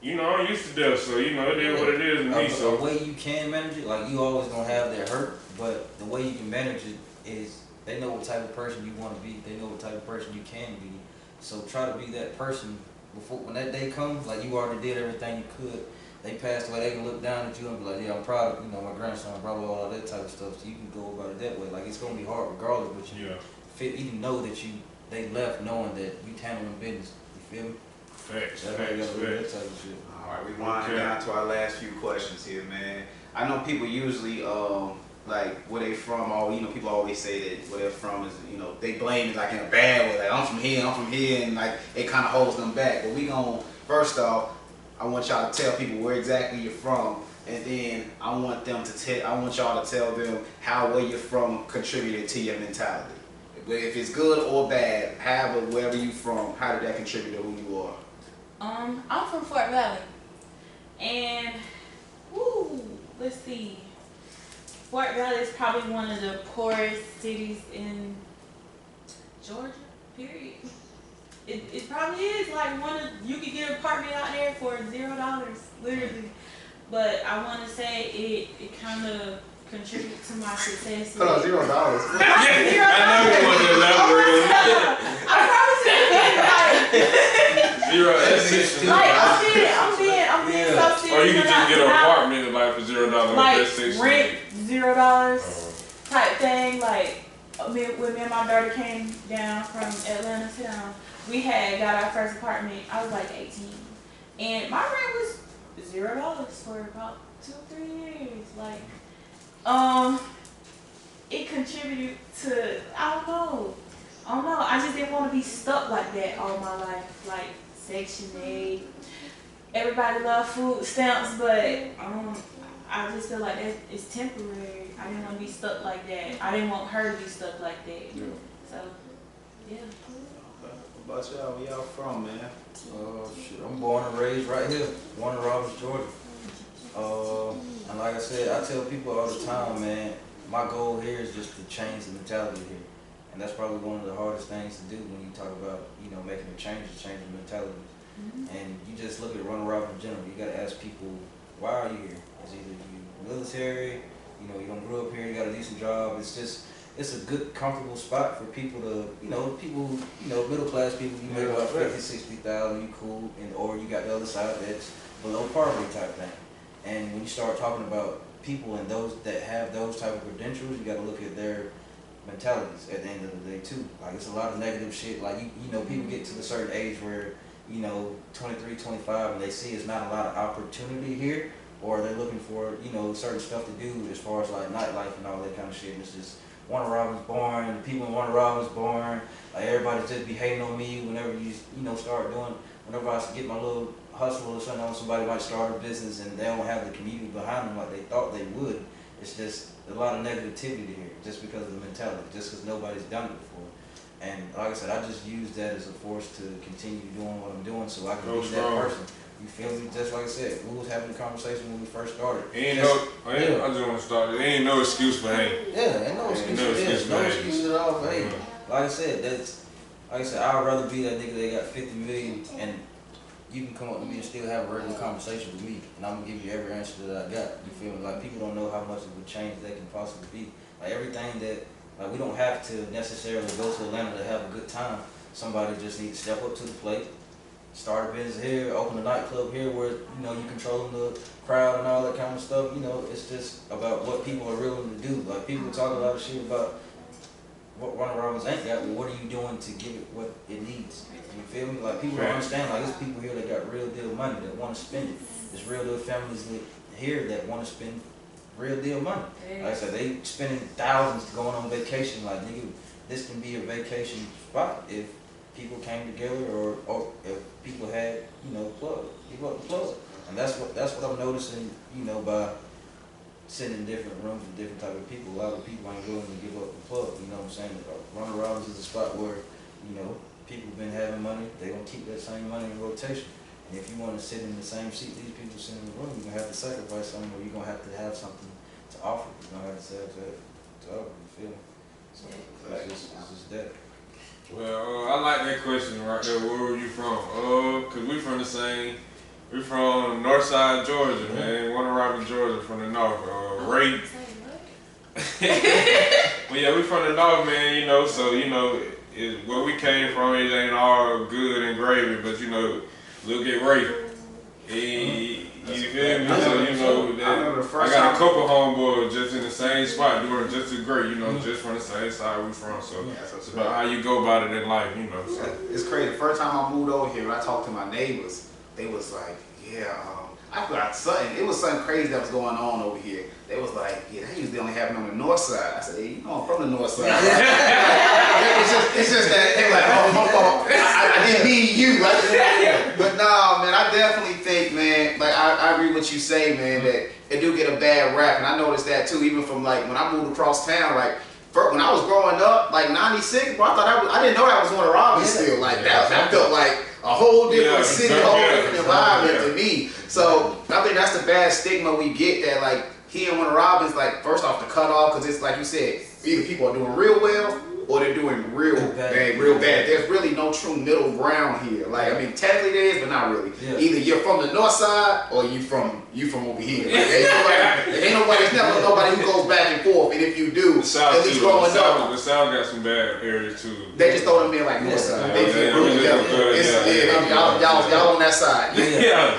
You know, I'm used to death, so you know, it is what it is to me. So the way you can manage it, like you always gonna have that hurt, but the way you can manage it is they know what type of person you want to be. They know what type of person you can be. So try to be that person before when that day comes. Like you already did everything you could. They passed away. They can look down at you and be like, "Yeah, I'm proud of my grandson, blah blah all that type of stuff." So you can go about it that way. Like it's gonna be hard regardless, but you even know that they left knowing that you handling business. You feel me? Facts. All right, we winding down to our last few questions here, man. I know people usually like where they from, or you know, people always say that where they're from is, you know, they blame it like in a bad way, like I'm from here, and like it kind of holds them back. But we gon' first off, I want y'all to tell people where exactly you're from, and then I want y'all to tell them how where you're from contributed to your mentality. If it's good or bad, however, wherever you from, how did that contribute to who you are? I'm from Fort Valley, and let's see. Fort Valley is probably one of the poorest cities in Georgia. Period. It probably is like you could get an apartment out there for $0, literally. But I want to say it kind of contribute to my success. Hold on, $0. I know you want to elaborate. I promise you. Zero. Like I'm being so serious. Or you can just get an apartment like for $0. Like rent $0 type thing. Like when me and my daughter came down from Atlanta town, we had got our first apartment. I was like 18, and my rent was $0 for about 2 or 3 years. Like, it contributed to I don't know. I just didn't want to be stuck like that all my life. Like Section 8. Everybody love food stamps, but I just feel like that it's temporary. I didn't want to be stuck like that. I didn't want her to be stuck like that. Yeah. So, yeah. What about y'all? Where y'all from, man? Shit, I'm born and raised right here, Warner Robins, Georgia. And like I said, I tell people all the time, man, my goal here is just to change the mentality here. And that's probably one of the hardest things to do when you talk about, you know, making a change, changing mentality. And you just look at Warner Robins in general, you gotta ask people, why are you here? It's either you military, you know, you don't grow up here, you got a decent job. It's a good, comfortable spot for people to, middle class people, you make about 50, 60,000, you cool, or you got the other side that's below poverty type thing. And when you start talking about people and those that have those type of credentials, you got to look at their mentalities at the end of the day too. Like it's a lot of negative shit. Like you know, people get to a certain age where 23, 25, and they see it's not a lot of opportunity here, or they're looking for certain stuff to do as far as like nightlife and all that kind of shit. And it's just Warner Robins born, the people in Warner Robins born. Like everybody just be hating on me whenever you start doing. Whenever I get my little hustle or something, somebody might start a business and they don't have the community behind them like they thought they would. It's just a lot of negativity here, just because of the mentality, just because nobody's done it before. And like I said, I just use that as a force to continue doing what I'm doing, so I can be that person. You feel me? Just like I said, we was having a conversation when we first started. I just want to start. There ain't no excuse for hate. Yeah, ain't no excuse for this. No excuse at all for hate. Like I said, I'd rather be that nigga that got 50 million and you can come up to me and still have a regular conversation with me, and I'm gonna give you every answer that I got. You feel me? Like, people don't know how much of a change they can possibly be. Like, everything that, like, we don't have to necessarily go to Atlanta to have a good time. Somebody just needs to step up to the plate, start a business here, open a nightclub here where, you know, you controlling the crowd and all that kind of stuff. You know, it's just about what people are willing to do. Like, people talk a lot of shit about what Ronald Robbins ain't got, but what are you doing to give it what it needs? You feel me? Like, people don't understand, like, there's people here that got real deal money that want to spend it. There's real deal families here that want to spend real deal money. Like I said, they spending thousands going on vacation. Like, nigga, this can be a vacation spot if people came together or if people had, you know, give up the plug. And that's what I'm noticing, you know, by sitting in different rooms with different type of people. A lot of people ain't willing to give up the plug. You know what I'm saying? Ronald Robbins is a spot where, you know, people been having money. They gonna keep that same money in rotation. And if you want to sit in the same seat these people sit in the room, you're gonna have to sacrifice something, or you're gonna have to have something to offer. You're gonna have to say to offer. You feel me? So it's just that. Well, I like that question right there. Where were you from? Cause we from the same. We from North Side, Georgia, man. Warner Robins, Georgia, from the north. Ray. Well, yeah, we from the north, man. You know, so you know, where we came from, it ain't all good and gravy, but you know, look at Ray. You feel me? So you know, I got a couple homeboys just in the same spot doing just as great. You know, just from the same side we from. So it's about how you go about it in life. You know. So. It's crazy. The first time I moved over here, when I talked to my neighbors, they was like, I forgot something. It was something crazy that was going on over here. They was like, yeah, that usually only happen on the north side. I said, hey, you know, I'm from the north side. it's just that they were like, oh, my fault. I didn't mean you. But no, man, I definitely think, man, like I agree with what you say, man, that it do get a bad rap. And I noticed that too, even from like when I moved across town, like when I was growing up, like 96, bro, I didn't know that was Warner Robbins still. Like that felt like a whole different city, a whole different environment to me. So I think that's the bad stigma we get, that like he and Warner Robbins, like first off the cutoff, because it's like you said, either people are doing real well or they're doing real bad. There's really no true middle ground here. Like, I mean, technically there is, but not really. Yeah. Either you're from the north side or you from over here. Like, there's never nobody who goes back and forth. And if you do, at least growing up, the South got some bad areas too. They just throw them in like north side. They get real together. Y'all on that side.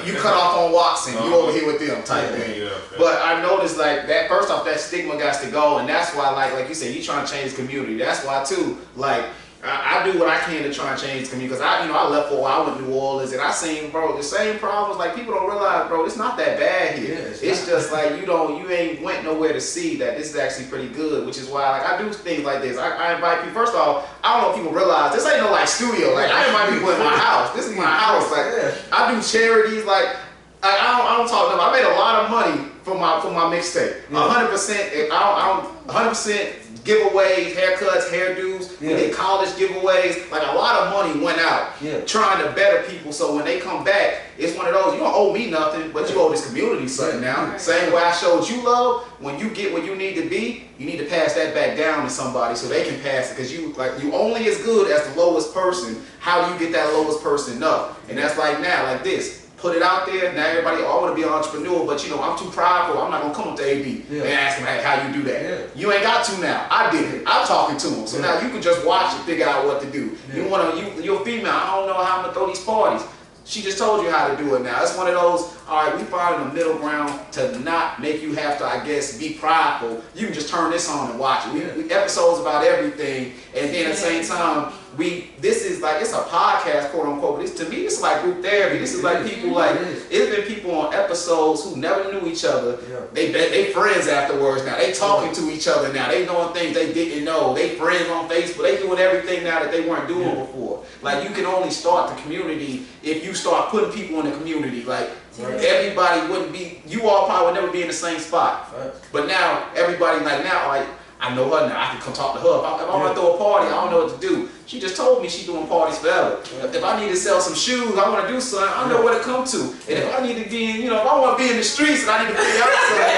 You cut off on Watson, you over here with them type thing. But I noticed like that. First off, that stigma got to go, and that's why, like you said, you trying to change the community. That's why too. Like I do what I can to try and change the community, because I left for a while. I went to New Orleans and I seen, bro, the same problems. Like, people don't realize, bro, it's not that bad here. It's just like you ain't went nowhere to see that this is actually pretty good, which is why like I do things like this. I invite people. First off, I don't know if people realize this ain't no like studio. Like, I invite people in my house. This is my house. Like, I do charities. Like, I don't talk about. I made a lot of money for my mixtape. 100%. I don't 100%. Giveaways, haircuts, hairdos, we did college giveaways. Like, a lot of money went out trying to better people. So when they come back, it's one of those, you don't owe me nothing, but you owe this community something now. Same way I showed you love. When you get where you need to be, you need to pass that back down to somebody so they can pass it. Because you only as good as the lowest person. How do you get that lowest person up? And that's like now, like this. Put it out there. Now everybody, I want to be an entrepreneur, but I'm too prideful. I'm not gonna come up to AB and ask him how you do that. You ain't got to now. I did it. I'm talking to him. So now you can just watch and figure out what to do. You're a female. I don't know how I'm gonna throw these parties. She just told you how to do it now. It's one of those, all right, we find a middle ground to not make you have to, I guess, be prideful. You can just turn this on and watch it. We episodes about everything, and then at the same time, this is like, it's a podcast, quote unquote, but to me, it's like group therapy. This is like people, like, it's been people on episodes who never knew each other. They friends afterwards now. They talking to each other now. They knowing things they didn't know. They friends on Facebook. They doing everything now that they weren't doing before. Like, you can only start the community if you start putting people in the community. Like, everybody wouldn't be, you all probably would never be in the same spot. But now, everybody, like now, like, I know her now. I can come talk to her. If I want to throw a party, I don't know what to do. She just told me she doing parties forever. If I need to sell some shoes, I want to do something, I know where to come to. And if I need to be in, if I want to be in the streets and I need to be outside,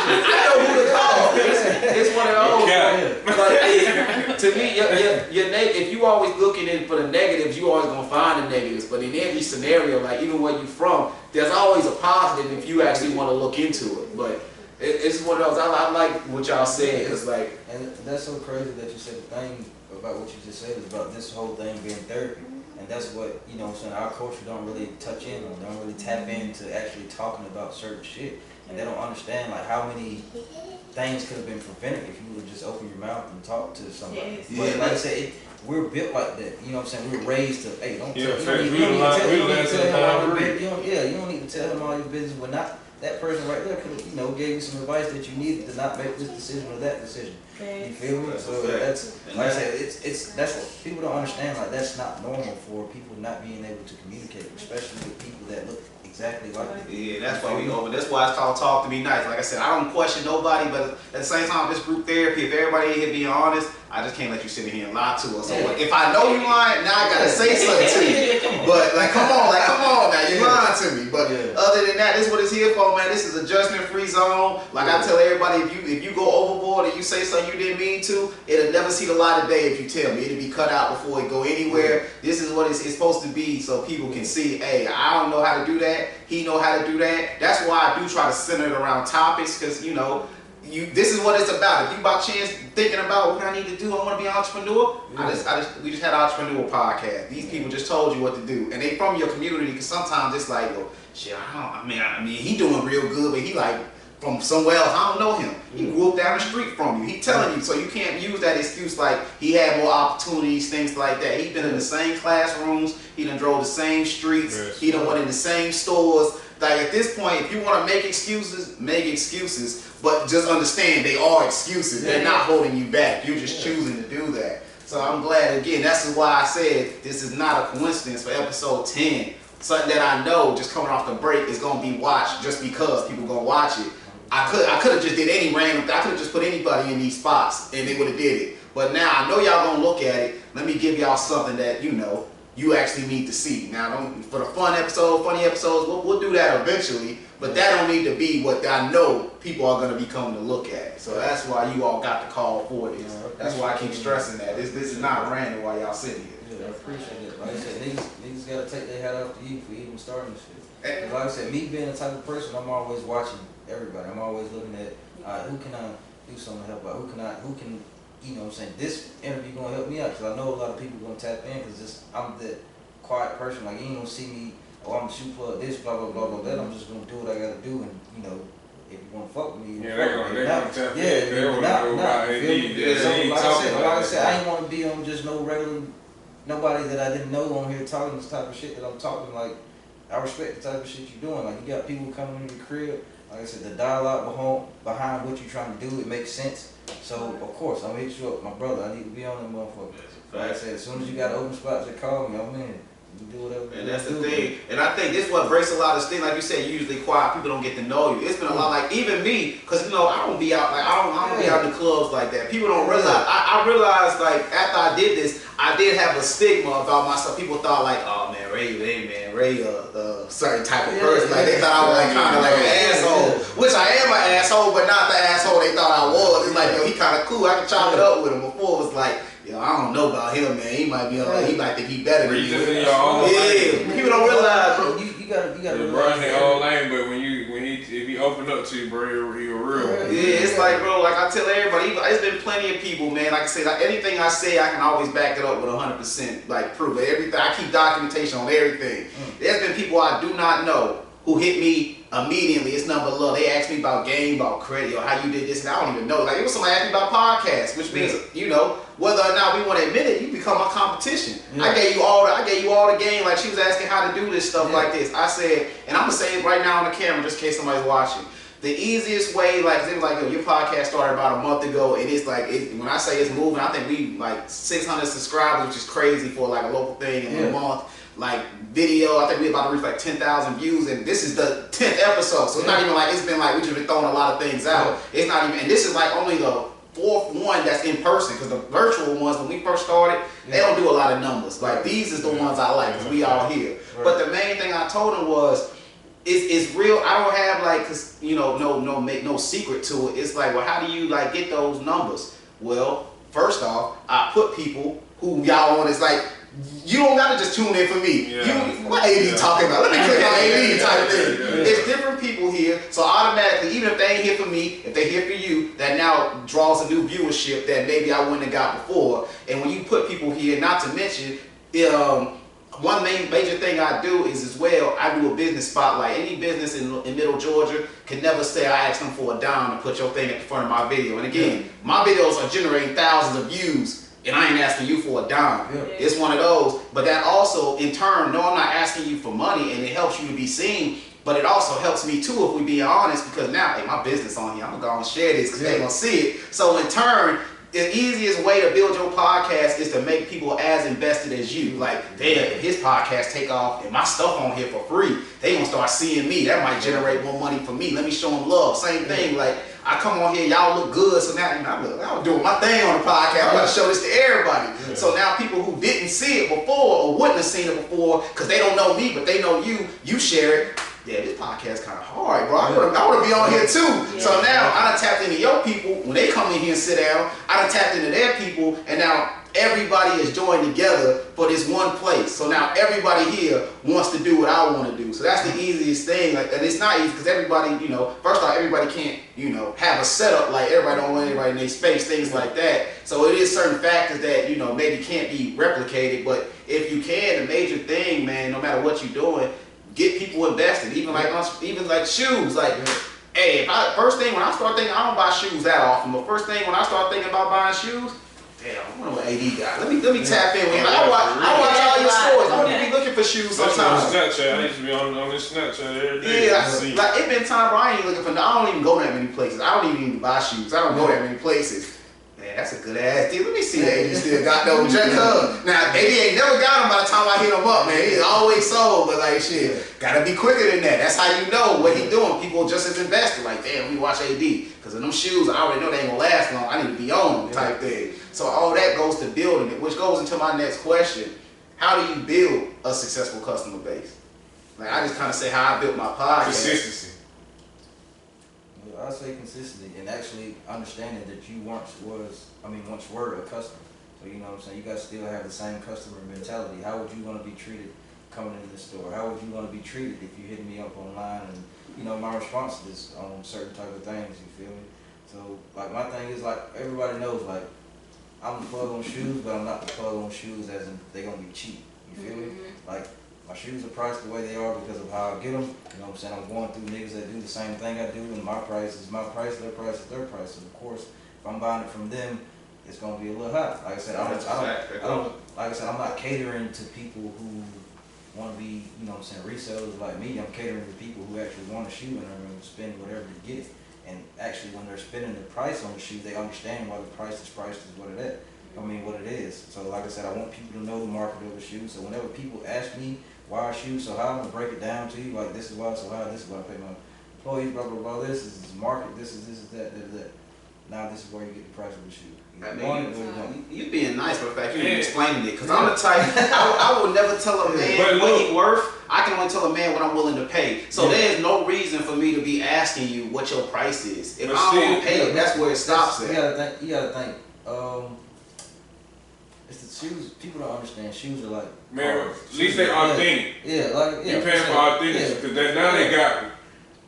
I know who to call. It's one of those. Like, to me, if you always looking in for the negatives, you always gonna find the negatives. But in every scenario, like even where you from, there's always a positive if you actually want to look into it. But it's one of those. I like what y'all said. It's like, and that's so crazy that you said the thing about what you just said is about this whole thing being therapy. And that's what, I'm saying, our culture don't really touch in on, don't really tap into actually talking about certain shit. And they don't understand like how many things could have been prevented if you would just open your mouth and talk to somebody. Yes. But like I said, we're built like that. You know what I'm saying? We're raised to, hey, don't Yeah, tell, you don't need to tell him all your business. You don't need to tell him all your business. But not that person right there could have, gave you some advice that you needed to not make this decision or that decision. You feel me? So that's like I said, that's what people don't understand. Like that's not normal for people not being able to communicate, especially with people that look exactly like you. yeah, that's why we over. That's why it's called Talk to Me Nice. Like I said, I don't question nobody, but at the same time, this group therapy, if everybody in here being honest, I just can't let you sit in here and lie to us. So if I know you lying, now I gotta say something to you. But come on now, you lying to me. But other than that, this is what it's here for, man. This is a judgment-free zone. Like I tell everybody, if you go overboard and you say something you didn't mean to, it'll never see the light of day if you tell me. It'll be cut out before it go anywhere. This is what it's supposed to be, so people can see. Hey, I don't know how to do that. He know how to do that. That's why I do try to center it around topics, because this is what it's about. If you by chance thinking about what I need to do, I want to be an entrepreneur. We just had an entrepreneur podcast. These people just told you what to do, and they from your community. Because sometimes it's like, shit, I mean, he doing real good, but he like from somewhere else. I don't know him. He grew up down the street from you. He telling you, so you can't use that excuse like he had more opportunities, things like that. He been in the same classrooms. He done drove the same streets. He done went in the same stores. Like at this point, if you want to make excuses, make excuses. But just understand they are excuses. They're not holding you back. You're just choosing to do that. So I'm glad, again, that's why I said this is not a coincidence for episode 10. Something that I know just coming off the break is going to be watched just because people going to watch it. I could have just did any random, I could have just put anybody in these spots and they would have did it. But now I know y'all going to look at it. Let me give y'all something that, you actually need to see. Now, for the funny episodes, we'll do that eventually. But that don't need to be what I know people are going to be coming to look at. So that's why you all got the call for this. That's why I keep stressing that. This is not random while y'all sitting here. Yeah, I appreciate it. Like I said, niggas got to take their hat off to you for even starting this shit. Like I said, me being the type of person, I'm always watching everybody. I'm always looking at who can I do something to help out? Who can this interview going to help me out? Because I know a lot of people going to tap in because I'm the quiet person. Like, you ain't going to see me, I'm the shoe plug, this, blah, blah, blah, blah, that. I'm just going to do what I got to do. And, if you want to fuck with me, they're going to tap in. Like I said, I ain't want to be on just no regular, nobody that I didn't know on here talking this type of shit that I'm talking. Like, I respect the type of shit you're doing. Like, you got people coming in your crib. Like I said, the dialogue behind what you're trying to do, it makes sense. So, of course, I'm going to hit you up. My brother, I need to be on that motherfucker. Like I said, as soon as you got an open spot, just call me. I'm in. You do whatever. And that's the thing. And I think this is what breaks a lot of stigma. Like you said, usually quiet people don't get to know you. It's been a lot like even me, because I don't be out I don't be out in the clubs like that. People don't realize. I realized like after I did this, I did have a stigma about myself. People thought like, oh man, Ray a certain type of person. Like they thought I was like kind of like an asshole, which I am an asshole, but not the asshole they thought I was. It's like, he kind of cool. I can chop it up with him. Before it was like, I don't know about him, man. He might be he might think he better than you. People don't realize, bro. You gotta run the whole lane, but if he open up to you, bro, he a real. Yeah, it's like, bro, like I tell everybody, it's been plenty of people, man. Like I said, anything I say, I can always back it up with 100% like proof. Everything I keep documentation on everything. There's been people I do not know who hit me immediately. It's nothing but love. They asked me about game, about credit, or how you did this, and I don't even know. Like, it was somebody asked me about podcasts, which means, whether or not we want to admit it, you become my competition. I gave you all the game. Like, she was asking how to do this stuff like this. I said, and I'm gonna say it right now on the camera, just in case somebody's watching. The easiest way, like, it was like, your podcast started about a month ago, and it's like, when I say it's moving, I think we like 600 subscribers, which is crazy for like a local thing in a month. Like video, I think we're about to reach like 10,000 views, and this is the 10th episode, so it's not even like it's been like we just been throwing a lot of things out. It's not even, and this is like only the fourth one that's in person, because the virtual ones, when we first started, they don't do a lot of numbers. Like, these is the ones I like, because we all here. But the main thing I told him was, it's real. I don't have like, cause you know, no secret to it. It's like, well, how do you like get those numbers? Well, first off, I put people who y'all want. It's like, you don't gotta just tune in for me. What AD talking about? Let me click on AD type thing. It's different people here, so automatically, even if they ain't here for me, if they here for you, that now draws a new viewership that maybe I wouldn't have got before. And when you put people here, not to mention, one major thing I do is as well, I do a business spotlight. Any business in Middle Georgia can never say I asked them for a dime to put your thing at the front of my video. And again, my videos are generating thousands of views, and I ain't asking you for a dime. It's one of those. But that also, in turn, no, I'm not asking you for money, and it helps you to be seen. But it also helps me too, if we be honest, because now, hey, my business on here, I'm gonna go and share this because they gonna see it. So in turn, the easiest way to build your podcast is to make people as invested as you. Like, damn, if his podcast take off and my stuff on here for free, they gonna start seeing me. That might generate more money for me. Let me show them love. Same thing. Like, I come on here, y'all look good, so now I'm doing my thing on the podcast. I'm gonna show this to everybody. So now people who didn't see it before or wouldn't have seen it before, because they don't know me, but they know you share it. Yeah, this podcast kind of hard, bro. I want to be on here too. So now I done tapped into your people. When they come in here and sit down, I done tapped into their people, and now everybody is joined together for this one place. So now everybody here wants to do what I want to do. So that's the easiest thing. Like, and it's not easy because everybody, you know, first off, everybody can't, you know, have a setup like everybody don't want everybody in their space, things like that. So it is certain factors that, you know, maybe can't be replicated. But if you can, the major thing, man, no matter what you're doing, get people invested, even like shoes. Like, hey, first thing when I start thinking, I don't buy shoes that often, but first thing when I start thinking about buying shoes, damn, I wonder what AD got. Let me tap in with him. I watch all your stories. I want to be looking for shoes sometimes. Snapchat. I used to be on this Snapchat every day. Like it been time, bro. I ain't looking for. I don't even go that many places. I don't even buy shoes. I don't go that many places. Man, that's a good ass deal. Let me see that AD still got those Jacob. Now, AD ain't never got them by the time I hit him up, man. He's always sold, but like shit, gotta be quicker than that. That's how you know what he doing. People just as invested. Like, damn, we watch AD. Because of them shoes, I already know they ain't gonna last long. I need to be on type thing. So all that goes to building it, which goes into my next question. How do you build a successful customer base? Like, I just kind of say how I built my podcast. Consistency. I say consistency and actually understanding that you once were a customer. So you know what I'm saying, you guys still have the same customer mentality. How would you want to be treated coming into the store? How would you want to be treated if you hit me up online? And you know, my response is on certain type of things, you feel me? So like my thing is, like, everybody knows, like, I'm the plug on shoes, but I'm not the plug on shoes as in they gonna be cheap. You feel me? Like, my shoes are priced the way they are because of how I get them. You know what I'm saying? I'm going through niggas that do the same thing I do, and my price is my price, their price is their price. And of course, if I'm buying it from them, it's gonna be a little high. Like I said, I'm not catering to people who want to be, you know what I'm saying, resellers like me. I'm catering to people who actually want a shoe and are going to spend whatever to get it. And actually, when they're spending the price on the shoe, they understand why the price is what it is. What it is. So like I said, I want people to know the market of the shoe. So whenever people ask me why a shoe so high, I'm gonna break it down to you. Like, this is why it's so high. This is why I pay my employees. Blah blah blah. This is the market. This is that. Now this is where you get the price of the shoe. You being nice for the fact you ain't explaining it, because I'm the type I will never tell a man what he worth. I can only tell a man what I'm willing to pay. So there's no reason for me to be asking you what your price is. If I don't pay it, that's where it stops at. You gotta think. It's the shoes. People don't understand. Shoes are like, man, at least they authentic. Yeah, like you paying for authentic because now they got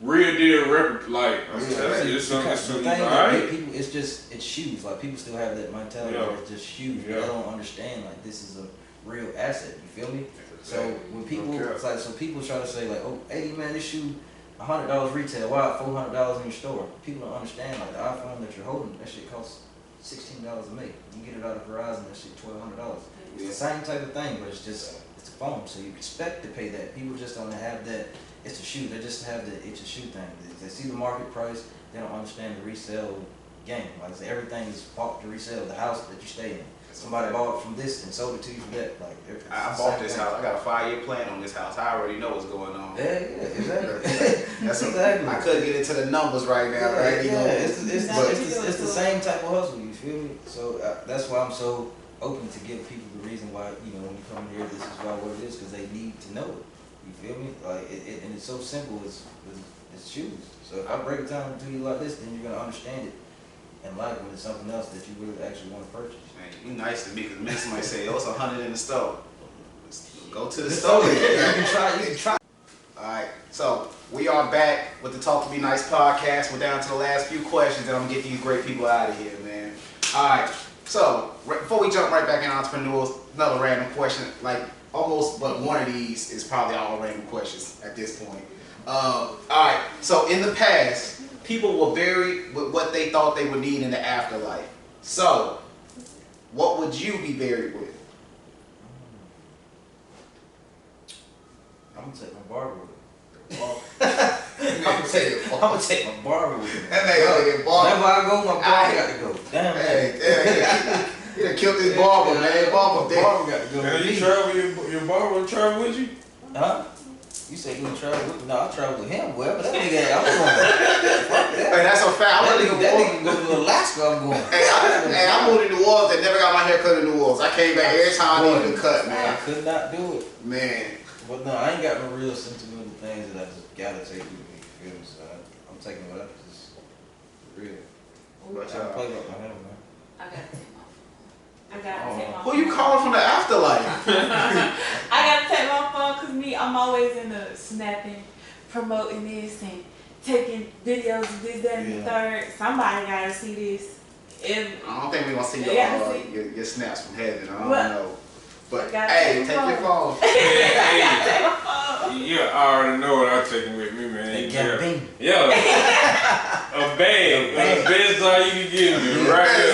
real deal record. Like, it's something right. People, it's shoes. Like, people still have that mentality that it's just shoes. They don't understand, like, this is a real asset. You feel me? So when people, it's like, so people try to say like, oh, 80 man, this shoe $100 retail. Why $400 in your store? People don't understand, like, the iPhone that you're holding, that shit costs $16 a make. You get it out of Verizon, that shit $1,200. It's the same type of thing, but it's a phone, so you expect to pay that. People just don't have that. It's a shoe. They just have the it's a shoe thing. They see the market price. They don't understand the resale game. Like I said, everything is bought to resell. The house that you stay in, somebody bought it from this and sold it to you for that. Like I bought this house. I got a 5-year plan on this house. I already know what's going on. Yeah, exactly. That's exactly. I couldn't get into the numbers right now, right? It's the same type of hustle. You feel me? So that's why I'm so open to give people the reason why, you know, when you come here, this is why what it is, because they need to know it. You feel me? Like and it's so simple as shoes. So if I break it down to you like this, then you're gonna understand it and like when it's something else that you really actually want to purchase. Man, you nice to me because maybe somebody say, "Oh, it's 100 in the store." Go to the store. You can try. All right, so we are back with the Talk to Me Nice podcast. We're down to the last few questions, and I'm gonna get these great people out of here, man. All right, so before we jump right back in entrepreneurs, another random question. Like almost, but one of these is probably all random questions at this point. All right, so in the past, people were buried with what they thought they would need in the afterlife. So, what would you be buried with? I'm gonna take my barber with me. I'm gonna take my barber with me. That nigga gonna get barber. Whenever I go, my barber got to go. Damn. Hey, he done killed this barber, man. Barber dead. Barber got to go. Man, you travel your barber travel with you? Huh? You say you travel with me? No, I travel with him. Wherever that nigga at, I'm going. Hey, that's a fact. That nigga can go to Alaska. I'm going. Hey, I moved to New Orleans and never got my hair cut in New Orleans. I came back every time I needed a cut, I man. could not do it. Man. But no, I ain't got no real sentimental things that I just gotta take with me. You feel me? So I'm taking whatever. Just real. But, I play with my hair, man. I gotta take my phone. I gotta take my Who you calling from the afterlife? I gotta take my phone because I'm always in the snapping, promoting this and taking videos of this, that, and the third. Somebody gotta see this. I don't think we gonna see your snaps from heaven. I don't know. But hey, take your phone. You already know what I'm taking with me, man. They got a bean. Yeah. A bag. The best all you can give me. Right there.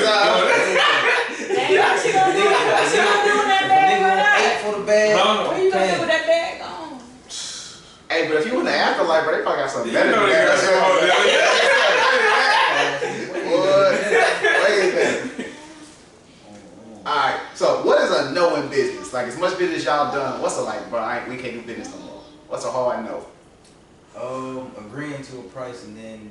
Dang, what you gonna do? What you gonna do with that bag right now? For the bag. What you gonna do with that bag on? Hey, but if you in the afterlife, bro, they probably got something better than that. Wait a minute. Alright, so what is a no in business? Like as much business y'all done, what's it like, bro? We can't do business no more. What's a hard no? Agreeing to a price and then,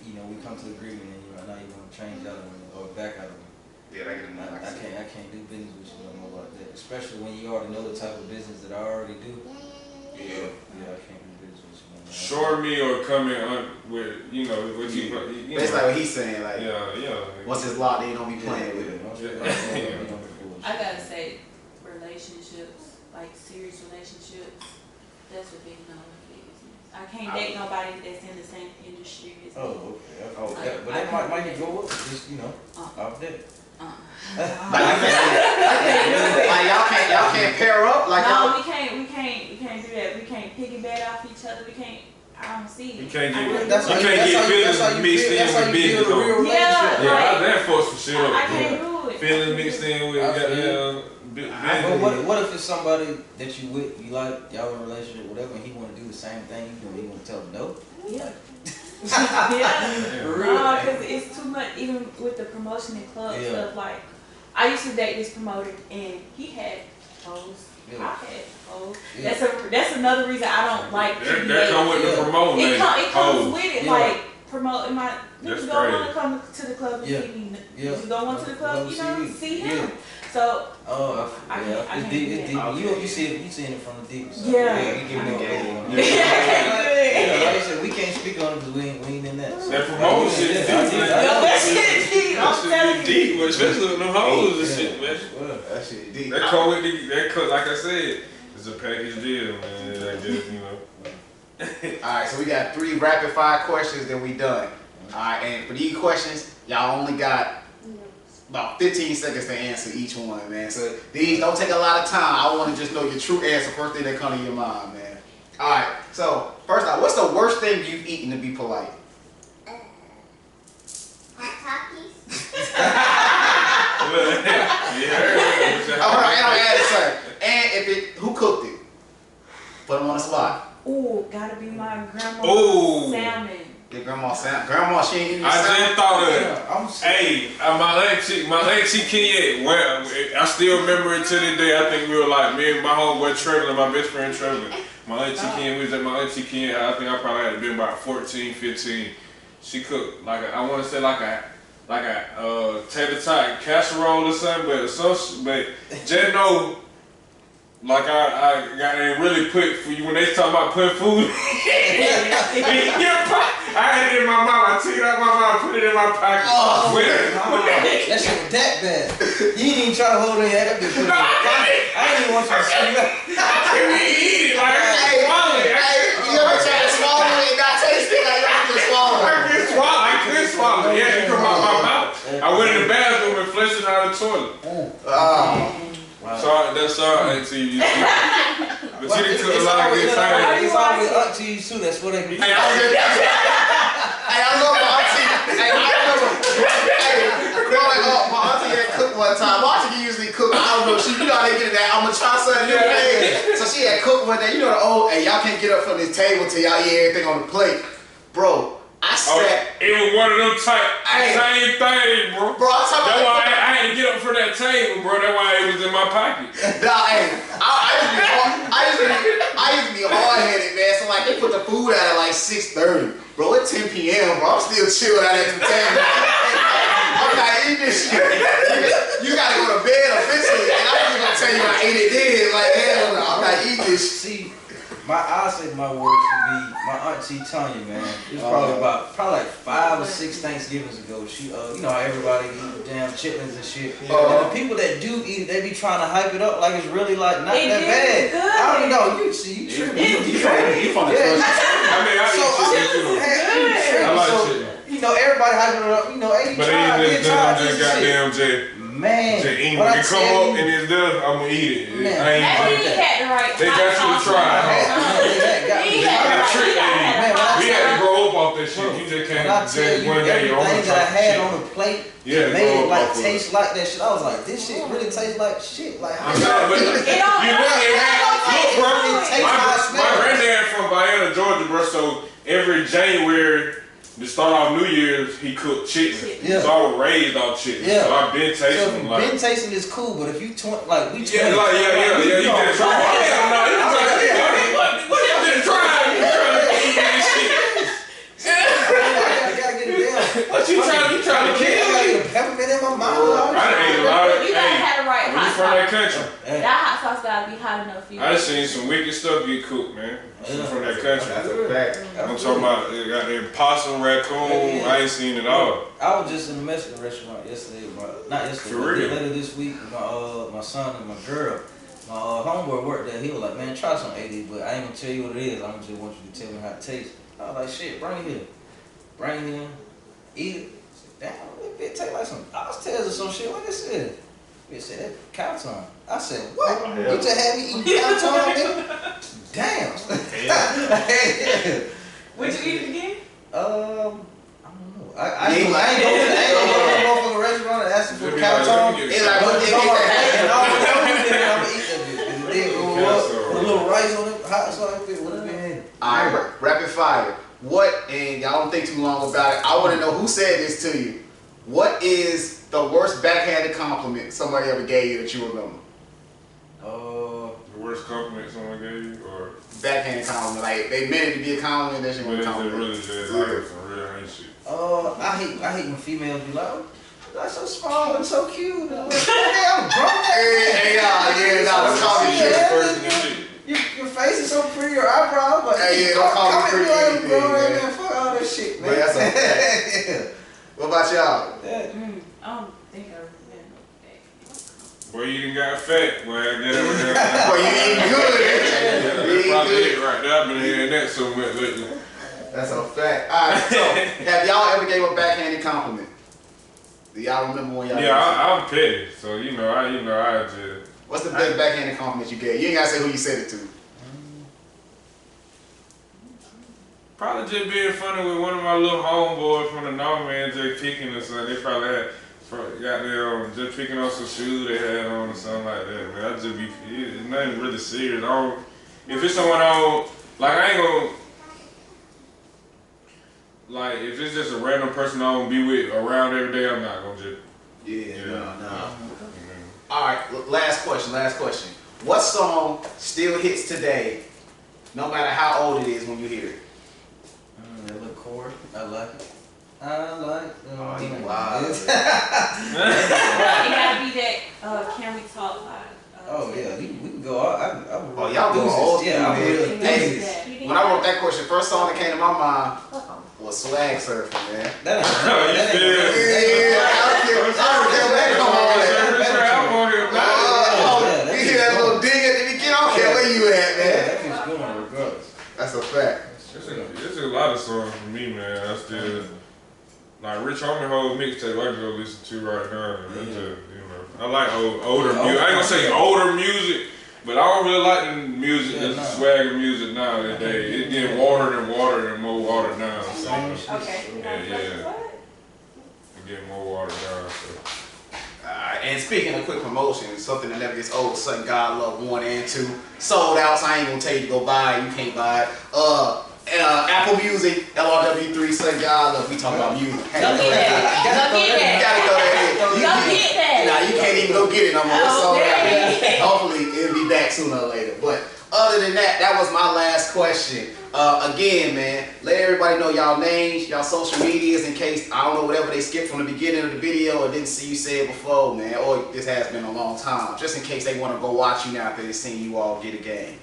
you know, we come to agreement and now you want to change out of me or back out of me. Yeah, I get it. I can't do business with you no more like that. Especially when you already know the type of business that I already do. Yeah. Yeah, I can't do business with you no more. Short me or come in with, you know, what you It's like what he's saying, like yeah. once it's locked, they don't be playing with it. I gotta say, relationships, like serious relationships, that's a big no in business. I can't date nobody that's in the same industry as me. Oh, okay. But that might go up, just, you know, off that. Like y'all can't pair up like no, y'all. we can't do that. We can't piggyback off each other. We can't. I don't see it. You can't get That's how feelings mixed in with business. Yeah, Yeah, that force for sure. I can't do it. Feelings mixed in with But what if it's somebody that you with, you like, y'all in a relationship, whatever, and he want to do the same thing you do, you want to tell him no? Yeah. No, because it's too much. Even with the promotion and club stuff, like I used to date this promoter and he had hoes. I had hoes. That's another reason I don't like. That come with the promoting. It comes with it, like promoting my. Niggas don't want to come to the club and see me. Niggas don't want to the club, you know, see him. So it's deep. You seeing it from the deep side. Yeah. You give me a like I said, we can't speak on it because we ain't in that. That promotion shit is deep. That shit deep. I'm telling you. Deep, especially with them hoes and shit, man. That shit deep. That come with like I said, it's a package deal, man. I guess, you know. Alright, so we got 3 rapid fire questions, then we done. Alright, and for these questions, y'all only got about 15 seconds to answer each one, man. So these don't take a lot of time. I want to just know your true answer, first thing that comes to your mind, man. Alright, so first off, what's the worst thing you've eaten to be polite? Hot Takis. Alright, I'll add it, sir. And who cooked it? Put them on the spot. Ooh, gotta be my grandma's Ooh. salmon. Your grandma sound. Grandma, she ain't even I sound. just thought of my auntie Kenny, well, I still remember it to this day. I think we were like, me and my homeboy traveling, my best friend traveling. My auntie Kenny, we was at my auntie Kenny, I think I probably had to be about 14, 15. She cooked like I want to say like a tater tot casserole or something, but just know. Like I ain't really put for you when they talk about putting food. I had it in my mouth. I took it out of my mouth, put it in my pocket. Oh, that shit was that bad. You didn't even try to hold it in. I didn't even want you to see that. I couldn't eat it. Like swallow it. You ever try to swallow it and not taste it? Like you just swallow it. I couldn't swallow it. Yeah, it come out my mouth. I went in the bathroom and flushed it out of the toilet. Sorry, that's our auntie. But she didn't cook a lot of good things. It's always aunties too. That's what they do. Hey, I love my auntie. Hey, I remember. Growing up, my auntie had cooked one time. My auntie usually cook. I don't know. You know how they get that. I'm gonna try something new today. So she had cooked one day. You know the old. Hey, y'all can't get up from this table till y'all eat everything on the plate, bro. I sat. It was one of them same things, bro. Bro, I'm talking that's about. why I had to get up from that table, bro. That's why it was in my pocket. Nah, hey, I used to be hard-headed, man. So like they put the food out at like 6:30, bro. It's 10 p.m., bro. I'm still chilling out at the table. I'm not eating this shit. You gotta go to bed eventually, and I'm just gonna tell you I ate it then. Like hell, no, I'm not eating this shit. See, I say my words would be my auntie Tanya, man. It was probably like 5 or 6 Thanksgivings ago. She, you know how everybody eat damn chitlins and shit. And the people that do eat it, they be trying to hype it up like it's really like not that bad. Good. I don't know. You tripping? You from the Yeah. I mean, I eat chicken too. I like chicken. You know, everybody hyping it up. You know, hey, But they just this goddamn shit. J. Man, When when I it come tell up and it's done, I'm gonna eat it. Man. I ain't Maybe he had the right They got you to try. He had the right Trick time. We had to grow up off that shit. You just when can't I tell just you one day on everything that I had on the plate, Yeah, it made it like grow up taste like that shit. I was like, this shit really tastes like shit. Like, how You know, but It don't you know, it had, look, bro. it tastes how it My smells? granddad from Vienna, Georgia, bro. So every January, to start off New Year's, he cooked chicken. Yeah. So I was raised off chicken. Yeah. So I've been So tasting them like. been tasting is cool, but if you like we Yeah, like you didn't try. Hell no, you what you didn't try? You trying to eat this shit? I gotta get it down. What you trying to I kill? gotta get a peppermint in my mouth. I done ate a lot of. You gotta have the right When you hot from that sauce. country, That hot sauce gotta be hot enough for you. I done seen some wicked stuff get cooked, man. I'm from that country. That's a fact. I'm talking about they got them possum, raccoon. I ain't seen it all. I was just in a Mexican restaurant yesterday, not yesterday, For but real? later this week with my son and my girl. My homeboy worked there. He was like, man, try some AD, but I ain't gonna tell you what it is. I'm just want you to tell me how it tastes. I was like, shit, bring it here. Bring it in, eat it. I said, damn, it tastes like some oxtails or some shit. What this is? It said, that cow tongue. I said, what? Yeah. You just had me eating cow tongue, nigga? Damn. Would you eat it again? I don't know. I ain't go to the motherfucking restaurant and ask them for cow tongue. It's like, But what they they go like, get and I'm gonna eat that bitch. And then go up, put a little rice on it, hot sauce, it would have been. Alright, rapid fire. What, and y'all don't think too long about it, I want to know who said this to you. What is the worst backhanded compliment somebody ever gave you that you remember? The worst compliment someone gave you, or Backhanded compliment, like they meant it to be a compliment, that you but want it's to just compliment. really just like some real ain't shit. I hate when females be like, oh, that's so small and so cute. I'm like, hey, I'm grown. Let's call me Yeah. shit. Person and shit. Your face is so pretty, your eyebrows, but Hey, don't call me pretty Like, anything, bro, man. man, fuck all that shit, man. But that's a fact. What about y'all? I don't think I remember that. Boy, you done got fat. Boy, I get it. Boy, you eating good. You That's eating probably good. it right there. I've been hearing that so much lately. That's a fact. Alright, so have y'all ever gave a backhanded compliment? Do y'all remember when y'all? Yeah, I'm petty, so I just. What's the best backhanded compliment you gave? You ain't gotta say who you said it to. Probably just being funny with one of my little homeboys from the North, man, just picking or something. They probably got there just picking on some shoes they had on or something like that, man. I just be, it's nothing really serious. If it's someone on, like I ain't gonna, like if it's just a random person I don't be with around every day, I'm not gonna just. Yeah, no. Mm-hmm. All right, last question. What song still hits today, no matter how old it is when you hear it? That little chord, I like it. I like. Oh, you wild. It gotta be that. Can we talk like? Oh yeah, we can go. Oh, y'all doing old school, yeah, I'm man. really Hey, when I wrote that question, first song that came to my mind was Swag Surfer, man. That ain't. Yeah, I don't care what come on, man. You hear that little dig at the beginning? I don't care where you at, man. That keeps going regardless. That's a fact. There's a lot of songs for me, man. I still like Rich Homie whole mixtape. I can go listen to right now. And that's just, I like older music. I ain't gonna say older music, but I don't really like the music, the swagger music nowadays. It's getting watered and more watered down. So, Okay. yeah. It's getting more watered down. So. And speaking of quick promotion, something that never gets old, Sudden God Love 1 and 2. Sold out, so I ain't gonna tell you to go buy it. You can't buy it. Apple Music, LRW3, Sudden God Love. We talk about music. Go get that. You gotta go there. Go get that. Nah, you can't even go get it no more. It's sold out. Hopefully, it'll be back sooner or later. But other than that, that was my last question. Again, man, let everybody know y'all names, y'all social medias in case, I don't know, whatever they skipped from the beginning of the video or didn't see you say it before, man, or this has been a long time, just in case they want to go watch you now after they seen you all get a game.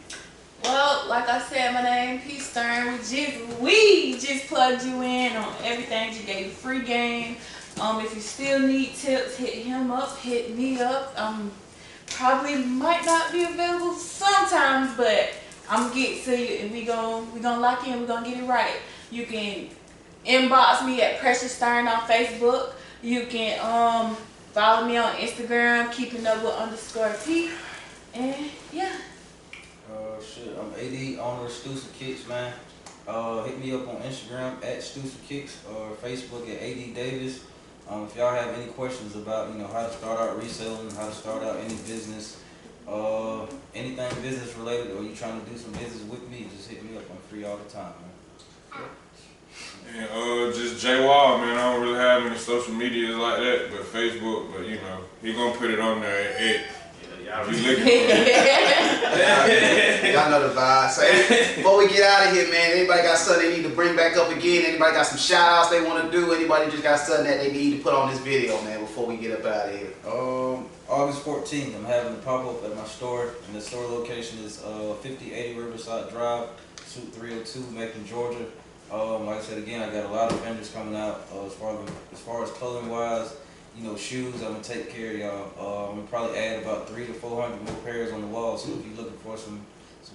Well, like I said, my name P Stern. We just plugged you in on everything. You gave free game. If you still need tips, hit him up, hit me up. Probably might not be available sometimes, but I'm gonna get to you and we gonna lock in. We're gonna get it right. You can inbox me at Precious Stern on Facebook. You can follow me on Instagram, keeping up with _P. And yeah. Shit, I'm AD, owner of Stusa Kicks, man. Hit me up on Instagram at Stusa Kicks or Facebook at AD Davis. If y'all have any questions about, how to start out reselling, how to start out any business, anything business related, or you trying to do some business with me, just hit me up. I'm free all the time, man. And just J Wall, man. I don't really have any social medias like that, but Facebook. But he gonna put it on there. Y'all know the vibe. So before we get out of here, man, anybody got something they need to bring back up again? Anybody got some shout outs they want to do? Anybody just got something that they need to put on this video, man, before we get up out of here? August 14th, I'm having a pop-up at my store, and the store location is 5080 Riverside Drive, Suite 302, Macon, Georgia. Like I said again, I got a lot of vendors coming out as far as clothing wise. Shoes, I'm gonna take care of y'all. I'm gonna probably add about 300 to 400 more pairs on the wall. So if you're looking for some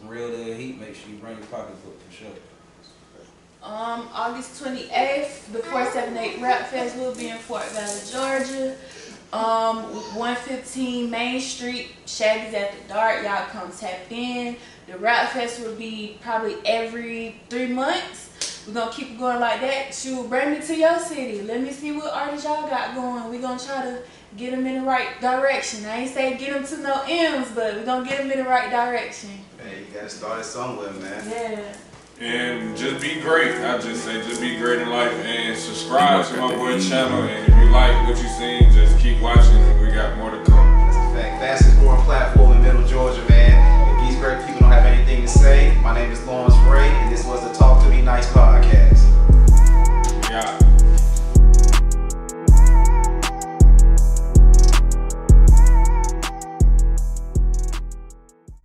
real deal heat, make sure you bring your pocketbook for sure. August 28th, the 478 Rap Fest will be in Fort Valley, Georgia. 115 Main Street, Shaggy's at the Dark. Y'all come tap in. The Rap Fest will be probably every 3 months. We're gonna keep it going like that. Shoot, bring me to your city. Let me see what artists y'all got going. We're gonna try to get them in the right direction. I ain't say get them to no M's, but we're gonna get them in the right direction. Hey, you gotta start it somewhere, man. Yeah. And just be great. I just say just be great in life and subscribe to my boy channel. And if you like what you seen, just keep watching. We got more to come. That's a fact. Fastest growing platform.